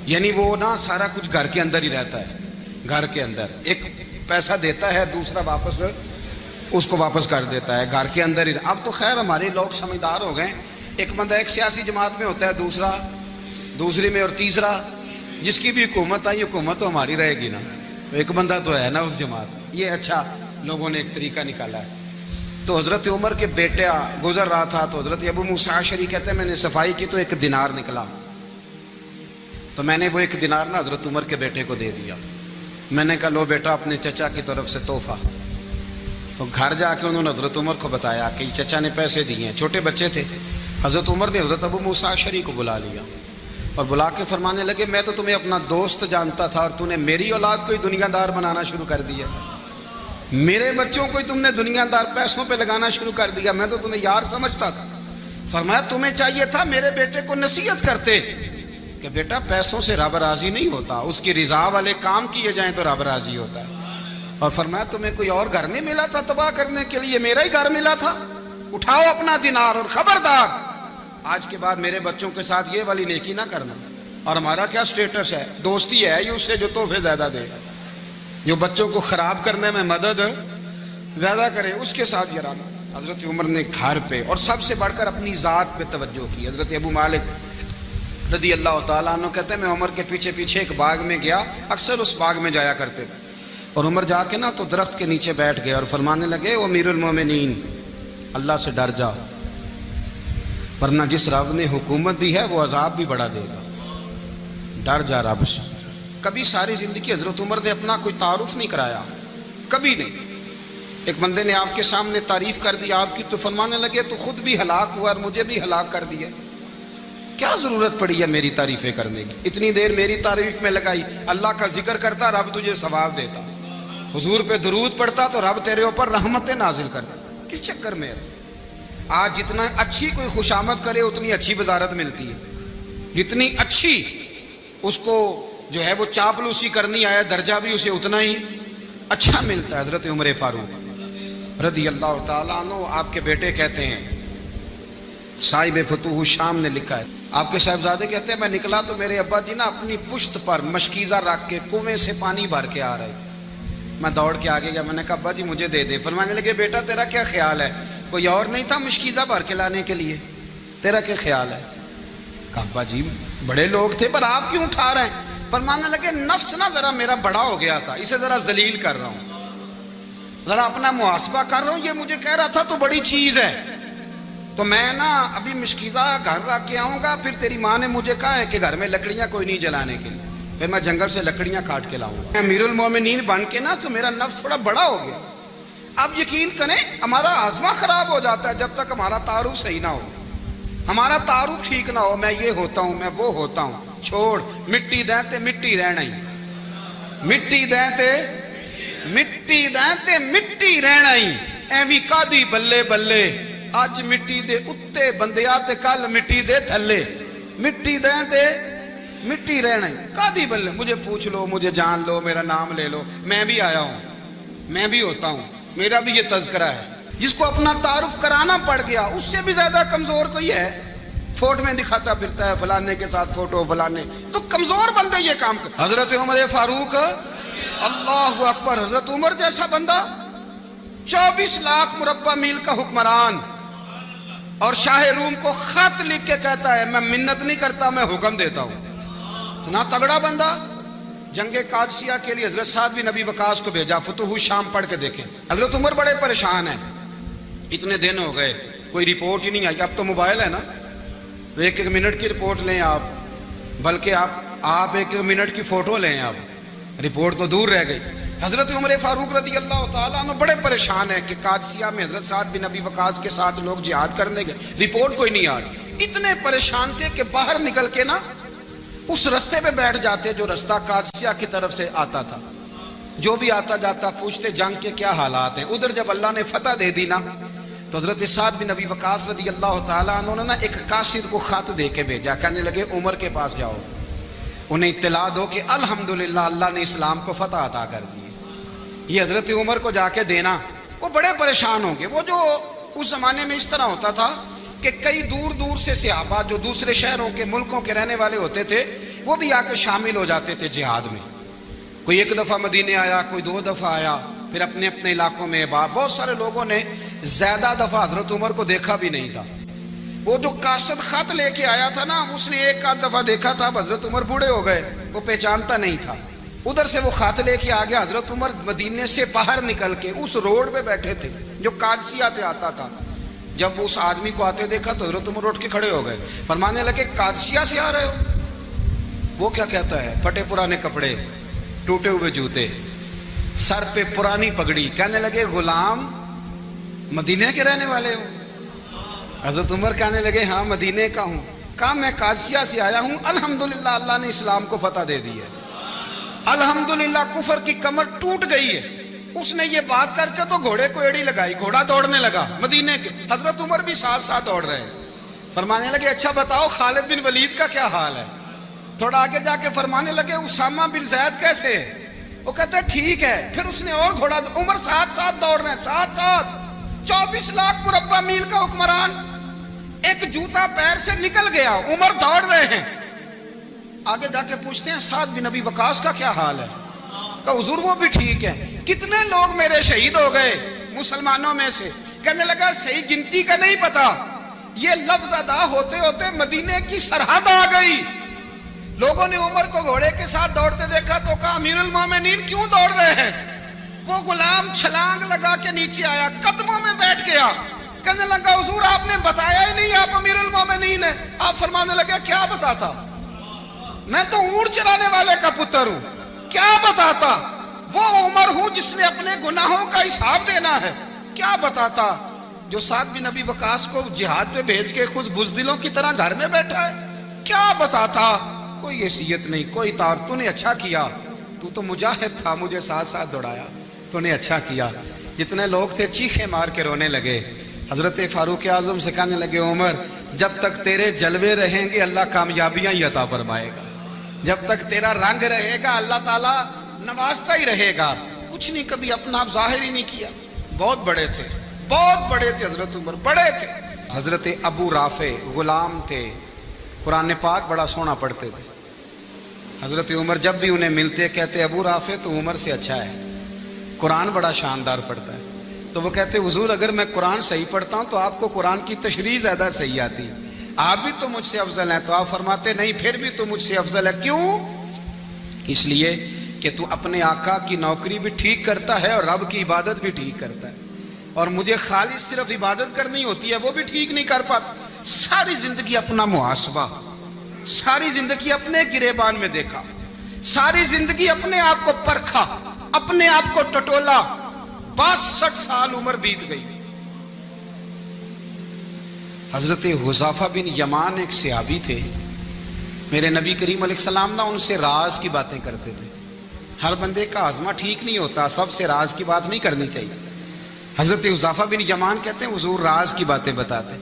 یعنی وہ نا سارا کچھ گھر کے اندر ہی رہتا ہے. گھر کے اندر ایک پیسہ دیتا ہے، دوسرا واپس اس کو واپس کر دیتا ہے. گھر کے اندر ہی. اب تو خیر ہمارے لوگ سمجھدار ہو گئے. ایک بندہ ایک سیاسی جماعت میں ہوتا ہے، دوسرا دوسری میں، اور تیسرا جس کی بھی حکومت آئی، حکومت تو ہماری رہے گی نا. ایک بندہ تو ہے نا اس جماعت. یہ اچھا لوگوں نے ایک طریقہ نکالا ہے. تو حضرت عمر کے بیٹا گزر رہا تھا تو حضرت ابو موسیٰ اشعری کہتے ہیں میں نے صفائی کی تو 1 دینار نکلا. تو میں نے وہ 1 دینار نا حضرت عمر کے بیٹے کو دے دیا. میں نے کہا لو بیٹا اپنے چچا کی طرف سے تحفہ. تو گھر جا کے انہوں نے حضرت عمر کو بتایا کہ چچا نے پیسے دیے ہیں. چھوٹے بچے تھے. حضرت عمر نے حضرت ابو موسیٰ اشعری کو بلا لیا اور بلا کے فرمانے لگے میں تو تمہیں اپنا دوست جانتا تھا اور تو نے میری اولاد کو ہی دنیا دار بنانا شروع کر دیا. میرے بچوں کو ہی تم نے دنیا دار پیسوں پہ لگانا شروع کر دیا. میں تو تمہیں یار سمجھتا تھا. فرمایا تمہیں چاہیے تھا میرے بیٹے کو نصیحت کرتے کہ بیٹا پیسوں سے رب راضی نہیں ہوتا، اس کی رضا والے کام کیے جائیں تو رب راضی ہوتا ہے. اور فرمایا تمہیں کوئی اور گھر نہیں ملا تھا تباہ کرنے کے لیے، میرا ہی گھر ملا تھا. اٹھاؤ اپنا دینار اور خبردار آج کے بعد میرے بچوں کے ساتھ یہ والی نیکی نہ کرنا. اور ہمارا کیا سٹیٹس ہے؟ دوستی ہے یہ اس سے جو تحفے زیادہ دے گا، جو بچوں کو خراب کرنے میں مدد زیادہ کرے اس کے ساتھ یہ رہنا. حضرت عمر نے گھر پہ اور سب سے بڑھ کر اپنی ذات پہ توجہ کی. حضرت ابو مالک رضی اللہ تعالیٰ عنہ کہتے ہیں میں عمر کے پیچھے پیچھے ایک باغ میں گیا، اکثر اس باغ میں جایا کرتے تھے. اور عمر جا کے نا تو درخت کے نیچے بیٹھ گئے اور فرمانے لگے او امیر المومنین اللہ سے ڈر جا، ورنہ جس رب نے حکومت دی ہے وہ عذاب بھی بڑا دے گا. ڈر جا رب سے. کبھی ساری زندگی حضرت عمر نے اپنا کوئی تعارف نہیں کرایا، کبھی نہیں. ایک بندے نے آپ کے سامنے تعریف کر دی آپ کی تو فرمانے لگے تو خود بھی ہلاک ہوا اور مجھے بھی ہلاک کر دیا. کیا ضرورت پڑی ہے میری تعریفیں کرنے کی؟ اتنی دیر میری تعریف میں لگائی. اللہ کا ذکر کرتا رب تجھے ثواب دیتا، حضور پہ درود پڑھتا تو رب تیرے اوپر رحمتیں نازل کرتا. کس چکر میں ہے؟ آج جتنا اچھی کوئی خوشامد کرے اتنی اچھی وزارت ملتی ہے، جتنی اچھی اس کو جو ہے وہ چاپلوسی کرنی آیا درجہ بھی اسے اتنا ہی اچھا ملتا ہے. حضرت عمر فاروق رضی اللہ تعالیٰ عنہ آپ کے بیٹے کہتے ہیں، صاحب فتوح الشام نے لکھا ہے، آپ کے صاحبزادے کہتے ہیں میں نکلا تو میرے ابا جی نا اپنی پشت پر مشکیزہ رکھ کے کنویں سے پانی بھر کے آ رہے. میں دوڑ کے آگے گیا، میں نے کہا ابا جی مجھے دے دے. فرمانے لگے بیٹا تیرا کیا خیال ہے، کوئی اور نہیں تھا مشکیزہ بھر کے لانے کے لیے، تیرا کیا خیال ہے؟ کہا ابا جی بڑے لوگ تھے پر آپ کیوں اٹھا رہے ہیں؟ فرمانے لگے نفس نا ذرا میرا بڑا ہو گیا تھا، اسے ذرا ذلیل کر رہا ہوں، ذرا اپنا محاسبہ کر رہا ہوں. یہ مجھے کہہ رہا تھا تو بڑی چیز ہے تو میں نا ابھی مشکیزہ گھر رکھ کے آؤں گا، پھر تیری ماں نے مجھے کہا ہے کہ گھر میں لکڑیاں کوئی نہیں جلانے کے لیے، پھر میں جنگل سے لکڑیاں کاٹ کے لاؤں گا. امیر المومنین بن کے نا تو میرا نفس تھوڑا بڑا ہو گیا. اب یقین کریں ہمارا آزما خراب ہو جاتا ہے جب تک ہمارا تعارف صحیح نہ ہو، ہمارا تعارف ٹھیک نہ ہو. میں یہ ہوتا ہوں، میں وہ ہوتا ہوں. چھوڑ مٹی دیں تے مٹی رہنا ہی، مٹی دیں تے مٹی دیں تے مٹی رہنا ہی. ایویں کادی بلے بلے اج مٹی دے اتے بندیا تے کل مٹی دے تھلے. مٹی دیں تے مٹی رہنا ہی کادی بلے. مجھے پوچھ لو، مجھے جان لو، میرا نام لے لو، میں بھی آیا ہوں، میں بھی ہوتا ہوں، میرا بھی یہ تذکرہ ہے. جس کو اپنا تعارف کرانا پڑ گیا اس سے بھی زیادہ کمزور کوئی ہے؟ فوٹو میں دکھاتا پھرتا ہے فلانے کے ساتھ فوٹو، فلانے تو کمزور بندے یہ کام کر. حضرت عمر فاروق اللہ اکبر، حضرت عمر جیسا بندہ 24 لاکھ مربع میل کا حکمران اور شاہ روم کو خط لکھ کے کہتا ہے میں منت نہیں کرتا میں حکم دیتا ہوں. اتنا تگڑا بندہ. جنگ قادسیہ کے لیے حضرت سعد بن نبی وقاص کو بھیجا، فتوح الشام پڑھ کے دیکھیں. حضرت عمر بڑے پریشان ہیں، اتنے دن ہو گئے کوئی رپورٹ ہی نہیں آئی. اب تو موبائل ہے نا، ایک ایک منٹ کی رپورٹ لیں آپ، بلکہ آپ ایک ایک منٹ کی فوٹو لیں آپ، رپورٹ تو دور رہ گئی. حضرت عمر فاروق رضی اللہ تعالیٰ عنہ بڑے پریشان ہیں کہ قادسیہ میں حضرت سعد بن ابی وقاص کے ساتھ لوگ جہاد کرنے گئے، رپورٹ کوئی نہیں آ رہی۔ اتنے پریشان تھے کہ باہر نکل کے نا اس رستے پہ بیٹھ جاتے جو رستہ قادسیہ کی طرف سے آتا تھا، جو بھی آتا جاتا پوچھتے جنگ کے کیا حالات ہیں۔ ادھر جب اللہ نے فتح دے دی نا تو حضرت سعد بن ابی وقاص رضی اللہ تعالیٰ عنہ نے نا ایک قاصد کو خط دے کے بھیجا، کہنے لگے عمر کے پاس جاؤ، انہیں اطلاع دو کہ الحمدللہ اللہ نے اسلام کو فتح عطا کر دی۔ یہ حضرت عمر کو جا کے دینا، وہ بڑے پریشان ہوں گے۔ وہ جو اس زمانے میں اس طرح ہوتا تھا کہ کئی دور دور سے صحابہ جو دوسرے شہروں کے ملکوں کے رہنے والے ہوتے تھے وہ بھی آ کے شامل ہو جاتے تھے جہاد میں۔ کوئی ایک دفعہ مدینے آیا، کوئی 2 دفعہ آیا، پھر اپنے اپنے علاقوں میں بہت سارے لوگوں نے زیادہ دفعہ حضرت عمر کو دیکھا بھی نہیں تھا۔ وہ جو قاصد خط لے کے آیا تھا نا اس نے ایک آدھ دفعہ دیکھا تھا، حضرت عمر بوڑھے ہو گئے، وہ پہچانتا نہیں تھا۔ ادھر سے وہ خط لے کے آ گیا، حضرت عمر مدینے سے باہر نکل کے اس روڈ پہ بیٹھے تھے جو قادسیہ سے آتا تھا۔ جب وہ اس آدمی کو آتے دیکھا تو حضرت عمر اٹھ کے کھڑے ہو گئے، فرمانے لگے قادسیہ سے آ رہے ہو؟ وہ کیا کہتا ہے؟ پھٹے پرانے کپڑے، ٹوٹے ہوئے جوتے، سر پہ پرانی پگڑی، کہنے لگے غلام مدینے کے رہنے والے ہو؟ حضرت عمر کہنے لگے ہاں مدینے کا ہوں۔ کہا میں قادسیہ سے آیا ہوں، الحمدللہ اللہ نے اسلام کو فتح دے دی ہے، الحمدللہ کفر کی کمر ٹوٹ گئی ہے۔ اس نے یہ بات کر کے تو گھوڑے کو ایڑی لگائی، گھوڑا دوڑنے لگا مدینے کے، حضرت عمر بھی ساتھ ساتھ دوڑ رہے ہیں۔ فرمانے لگے اچھا بتاؤ خالد بن ولید کا کیا حال ہے؟ تھوڑا آگے جا کے فرمانے لگے اسامہ بن زید کیسے ہے؟ وہ کہتے ہیں ٹھیک ہے۔ پھر اس نے اور گھوڑا، عمر ساتھ ساتھ دوڑ رہے ہیں، ساتھ ساتھ 24 لاکھ مربع میل کا حکمران، ایک جوتا پیر سے نکل گیا، عمر دوڑ رہے ہیں۔ آگے جا کے پوچھتے ہیں سعد بن ابی وقاص کا کیا حال ہے؟ کہا حضور وہ بھی ٹھیک ہے۔ کتنے لوگ میرے شہید ہو گئے مسلمانوں میں سے؟ کہنے لگا صحیح گنتی کا نہیں پتا، یہ لفظ ادا ہوتے ہوتے مدینے کی سرحد آ گئی۔ لوگوں نے عمر کو گھوڑے کے ساتھ دوڑتے دیکھا تو کہا امیر المومنین کیوں دوڑ رہے ہیں؟ وہ غلام چھلانگ لگا کے نیچے آیا، قدموں میں بیٹھ گیا، کہنے لگا حضور آپ نے بتایا ہی نہیں آپ امیر المومنین ہیں۔ آپ فرمانے لگے کیا بتاتا؟ میں تو اونٹ چرانے والے کا پتر ہوں، کیا بتاتا؟ وہ عمر ہوں جس نے اپنے گناہوں کا حساب دینا ہے، کیا بتاتا؟ جو سعد بن ابی وقاص کو جہاد پہ بھیج کے خود بزدلوں کی طرح گھر میں بیٹھا ہے، کیا بتاتا؟ کوئی حیثیت نہیں، کوئی تار۔ تو نے اچھا کیا، تو تو مجاہد تھا، مجھے ساتھ ساتھ دوڑایا، تو نے اچھا کیا۔ جتنے لوگ تھے چیخے مار کے رونے لگے۔ حضرت فاروق اعظم سے کہنے لگے عمر جب تک تیرے جلوے رہیں گے اللہ کامیابیاں ہی عطا فرمائے گا، جب تک تیرا رنگ رہے گا اللہ تعالیٰ نوازتا ہی رہے گا۔ کچھ نہیں کبھی اپنا آپ ظاہر ہی نہیں کیا۔ بہت بڑے تھے، بہت بڑے تھے حضرت عمر، بڑے تھے۔ حضرت ابو رافع غلام تھے، قرآن پاک بڑا سونا پڑھتے تھے۔ حضرت عمر جب بھی انہیں ملتے کہتے ابو رافع تو عمر سے اچھا ہے، قرآن بڑا شاندار پڑھتا ہے۔ تو وہ کہتے حضور اگر میں قرآن صحیح پڑھتا ہوں تو آپ کو قرآن کی تشریح زیادہ صحیح آتی، آپ بھی تو مجھ سے افضل ہیں۔ تو آپ فرماتے نہیں پھر بھی تو مجھ سے افضل ہے۔ کیوں؟ اس لیے کہ تو اپنے آقا کی نوکری بھی ٹھیک کرتا ہے اور رب کی عبادت بھی ٹھیک کرتا ہے، اور مجھے خالص صرف عبادت کرنی ہوتی ہے، وہ بھی ٹھیک نہیں کر پاتا۔ ساری زندگی اپنا محاسبہ، ساری زندگی اپنے گریبان میں دیکھا، ساری زندگی اپنے آپ کو پرکھا، اپنے آپ کو ٹٹولا۔ 62 سال عمر بیت گئی۔ حضرت حذیفہ بن یمان ایک صحابی تھے، میرے نبی کریم علیہ السلام نا ان سے راز کی باتیں کرتے تھے۔ ہر بندے کا ہاضمہ ٹھیک نہیں ہوتا، سب سے راز کی بات نہیں کرنی چاہیے۔ حضرت حذیفہ بن یمان کہتے ہیں حضور راز کی باتیں بتاتے۔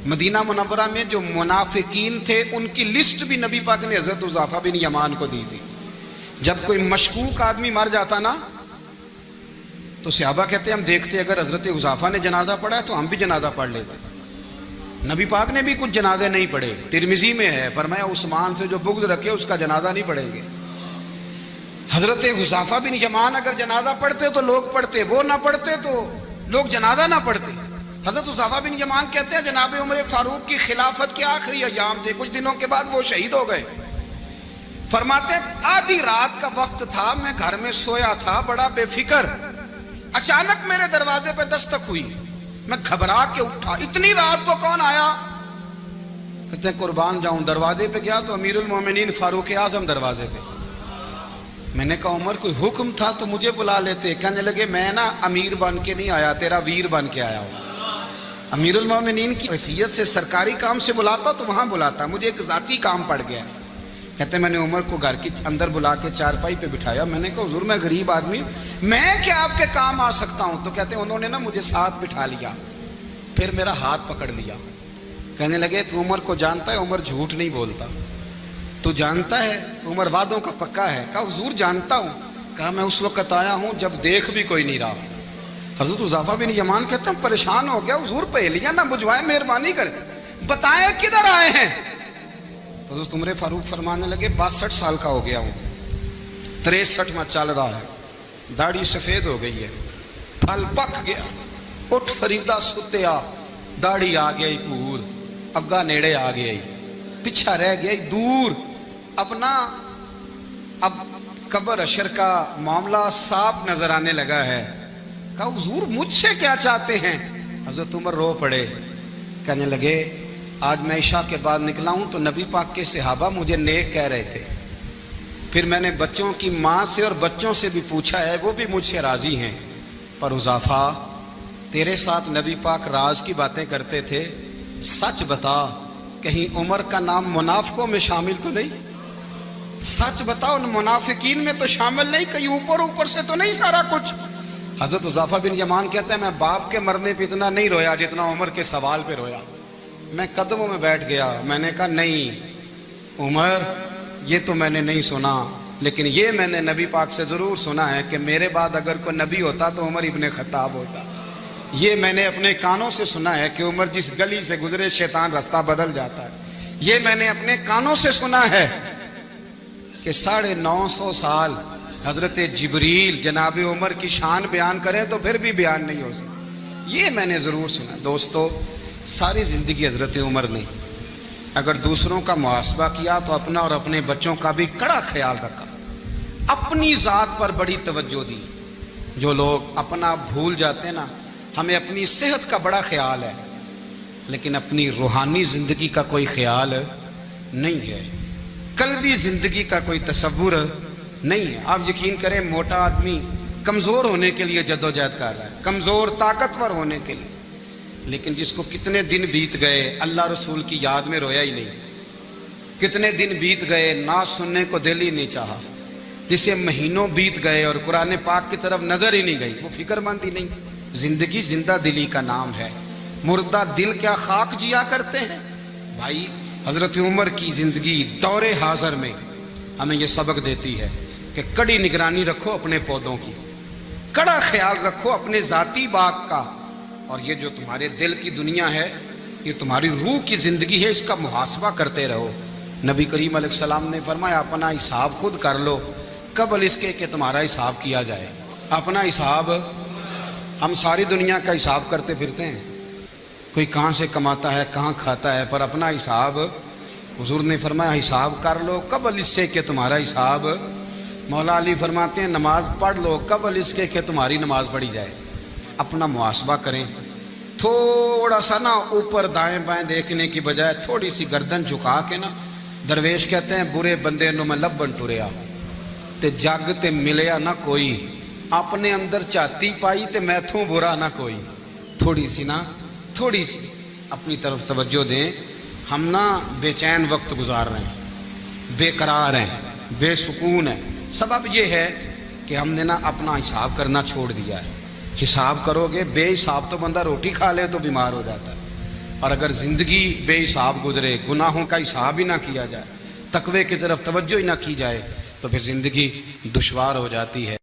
مدینہ منورہ میں جو منافقین تھے ان کی لسٹ بھی نبی پاک نے حضرت حذیفہ بن یمان کو دی تھی۔ جب کوئی مشکوک آدمی مر جاتا نا تو صحابہ کہتے ہیں ہم دیکھتے اگر حضرت حذیفہ نے جنازہ پڑھا ہے تو ہم بھی جنازہ پڑھ لیتے۔ نبی پاک نے بھی کچھ جنازے نہیں پڑھے، ترمذی میں ہے، فرمایا عثمان سے جو بغض رکھے اس کا جنازہ نہیں پڑھیں گے۔ حضرت حذیفہ بن یمان اگر جنازہ پڑھتے تو لوگ پڑھتے، وہ نہ پڑھتے تو لوگ جنازہ نہ پڑھتے۔ حضرت حذیفہ بن یمان کہتے ہیں جناب عمر فاروق کی خلافت کے آخری ایام تھے، کچھ دنوں کے بعد وہ شہید ہو گئے۔ فرماتے آدھی رات کا وقت تھا، میں گھر میں سویا تھا بڑا بے فکر، اچانک میرے دروازے پہ دستک ہوئی، میں گھبرا کے اٹھا، اتنی رات کو کون آیا؟ کہتے ہیں قربان جاؤں، دروازے پہ گیا تو امیر المومنین فاروق اعظم دروازے پہ۔ میں نے کہا عمر کوئی حکم تھا تو مجھے بلا لیتے. کہنے لگے میں نا امیر بن کے نہیں آیا, تیرا ویر بن کے آیا ہوں. امیر المومنین کی حیثیت سے سرکاری کام سے بلاتا تو وہاں بلاتا, مجھے ایک ذاتی کام پڑ گیا. کہتے میں نے عمر کو گھر کی اندر بلا کے چارپائی پہ بٹھایا. میں نے کہا حضور میں غریب آدمی ہوں, میں کیا آپ کے کام آ سکتا ہوں؟ تو کہتے انہوں نے نا مجھے ساتھ بٹھا لیا, پھر میرا ہاتھ پکڑ لیا. کہنے لگے تو عمر کو جانتا ہے؟ عمر جھوٹ نہیں بولتا. تو جانتا ہے؟ عمر وعدوں کا پکا ہے. کہا حضور جانتا ہوں. کہا میں اس وقت آیا ہوں جب دیکھ بھی کوئی نہیں رہا. حضرت حذیفہ بن یمان کہتے ہیں پریشان ہو گیا, حضور پہلیاں نہ بجھوائے, مہربانی کریں بتائیں کدھر آئے ہیں. حضرت عمر فاروق فرمانے لگے 62 سال کا ہو گیا ہوں, 63 میں چل رہا ہے, داڑھی سفید ہو گئی ہے, پھل پک گیا, اٹھ فریدہ ستیا, داڑھی آ گئی پور, اگا نیڑے آ گیا, پیچھا رہ گیا دور. اپنا اب قبر اشر کا معاملہ صاف نظر آنے لگا ہے. کہا حضور مجھ سے کیا چاہتے ہیں؟ حضرت عمر رو پڑے. کہنے لگے آج میں عشاء کے بعد نکلا ہوں تو نبی پاک کے صحابہ مجھے نیک کہہ رہے تھے. پھر میں نے بچوں کی ماں سے اور بچوں سے بھی پوچھا ہے, وہ بھی مجھ سے راضی ہیں. پر حذیفہ تیرے ساتھ نبی پاک راز کی باتیں کرتے تھے, سچ بتا کہیں عمر کا نام منافقوں میں شامل تو نہیں؟ سچ بتا ان منافقین میں تو شامل نہیں, کہیں اوپر اوپر سے تو نہیں سارا کچھ؟ حضرت حذیفہ بن یمان کہتے ہیں میں باپ کے مرنے پہ اتنا نہیں رویا جتنا عمر کے سوال پہ رویا. میں قدموں میں بیٹھ گیا. میں نے کہا نہیں عمر, یہ تو میں نے نہیں سنا, لیکن یہ میں نے نبی پاک سے ضرور سنا ہے کہ میرے بعد اگر کوئی نبی ہوتا تو عمر ابن خطاب ہوتا. یہ میں نے اپنے کانوں سے سنا ہے کہ عمر جس گلی سے گزرے شیطان رستہ بدل جاتا ہے. یہ میں نے اپنے کانوں سے سنا ہے کہ 950 سال حضرت جبریل جناب عمر کی شان بیان کریں تو پھر بھی بیان نہیں ہو سکتا. یہ میں نے ضرور سنا. دوستو ساری زندگی حضرت عمر نے اگر دوسروں کا محاسبہ کیا تو اپنا اور اپنے بچوں کا بھی کڑا خیال رکھا. اپنی ذات پر بڑی توجہ دی. جو لوگ اپنا بھول جاتے ہیں نا, ہمیں اپنی صحت کا بڑا خیال ہے لیکن اپنی روحانی زندگی کا کوئی خیال نہیں ہے, قلبی زندگی کا کوئی تصور نہیں ہے. آپ یقین کریں موٹا آدمی کمزور ہونے کے لیے جدوجہد کر رہا ہے, کمزور طاقتور ہونے کے لیے, لیکن جس کو کتنے دن بیت گئے اللہ رسول کی یاد میں رویا ہی نہیں, کتنے دن بیت گئے نعت سننے کو دل ہی نہیں چاہا, جسے مہینوں بیت گئے اور قرآن پاک کی طرف نظر ہی نہیں گئی, وہ فکر مند ہی نہیں. زندگی زندہ دلی کا نام ہے, مردہ دل کیا خاک جیا کرتے ہیں. بھائی حضرت عمر کی زندگی دور حاضر میں ہمیں یہ سبق دیتی ہے کہ کڑی نگرانی رکھو اپنے پودوں کی, کڑا خیال رکھو اپنے ذاتی باغ کا, اور یہ جو تمہارے دل کی دنیا ہے یہ تمہاری روح کی زندگی ہے, اس کا محاسبہ کرتے رہو. نبی کریم علیہ السلام نے فرمایا اپنا حساب خود کر لو قبل اس کے کہ تمہارا حساب کیا جائے. اپنا حساب, ہم ساری دنیا کا حساب کرتے پھرتے ہیں, کوئی کہاں سے کماتا ہے کہاں کھاتا ہے, پر اپنا حساب حضور نے فرمایا حساب کر لو قبل اس سے کہ تمہارا حساب. مولا علی فرماتے ہیں نماز پڑھ لو قبل اس کے کہ تمہاری نماز پڑھی جائے. اپنا محاسبہ کریں, تھوڑا سا نا اوپر دائیں بائیں دیکھنے کی بجائے تھوڑی سی گردن جھکا کے نا, درویش کہتے ہیں برے بندے نو میں لبن ٹریا تے جگ تے ملیا نہ کوئی, اپنے اندر چاتی پائی تے میتھوں برا نہ کوئی. تھوڑی سی نا, تھوڑی سی اپنی طرف توجہ دیں. ہم نا بے چین وقت گزار رہے ہیں, بے قرار ہیں, بے سکون ہیں. سبب یہ ہے کہ ہم نے نا اپنا حساب کرنا چھوڑ دیا ہے. حساب کرو گے, بے حساب تو بندہ روٹی کھا لے تو بیمار ہو جاتا ہے, اور اگر زندگی بے حساب گزرے, گناہوں کا حساب ہی نہ کیا جائے, تقوی کی طرف توجہ ہی نہ کی جائے, تو پھر زندگی دشوار ہو جاتی ہے.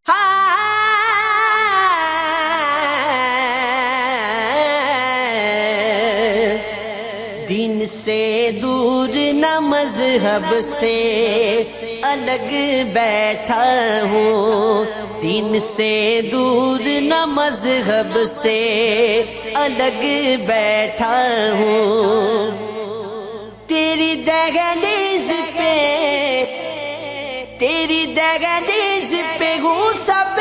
دین سے دور نہ مذہب سے الگ بیٹھا ہوں, دین سے دور نہ مذہب سے الگ بیٹھا ہوں. تیری دہلیز پہ ہوں سب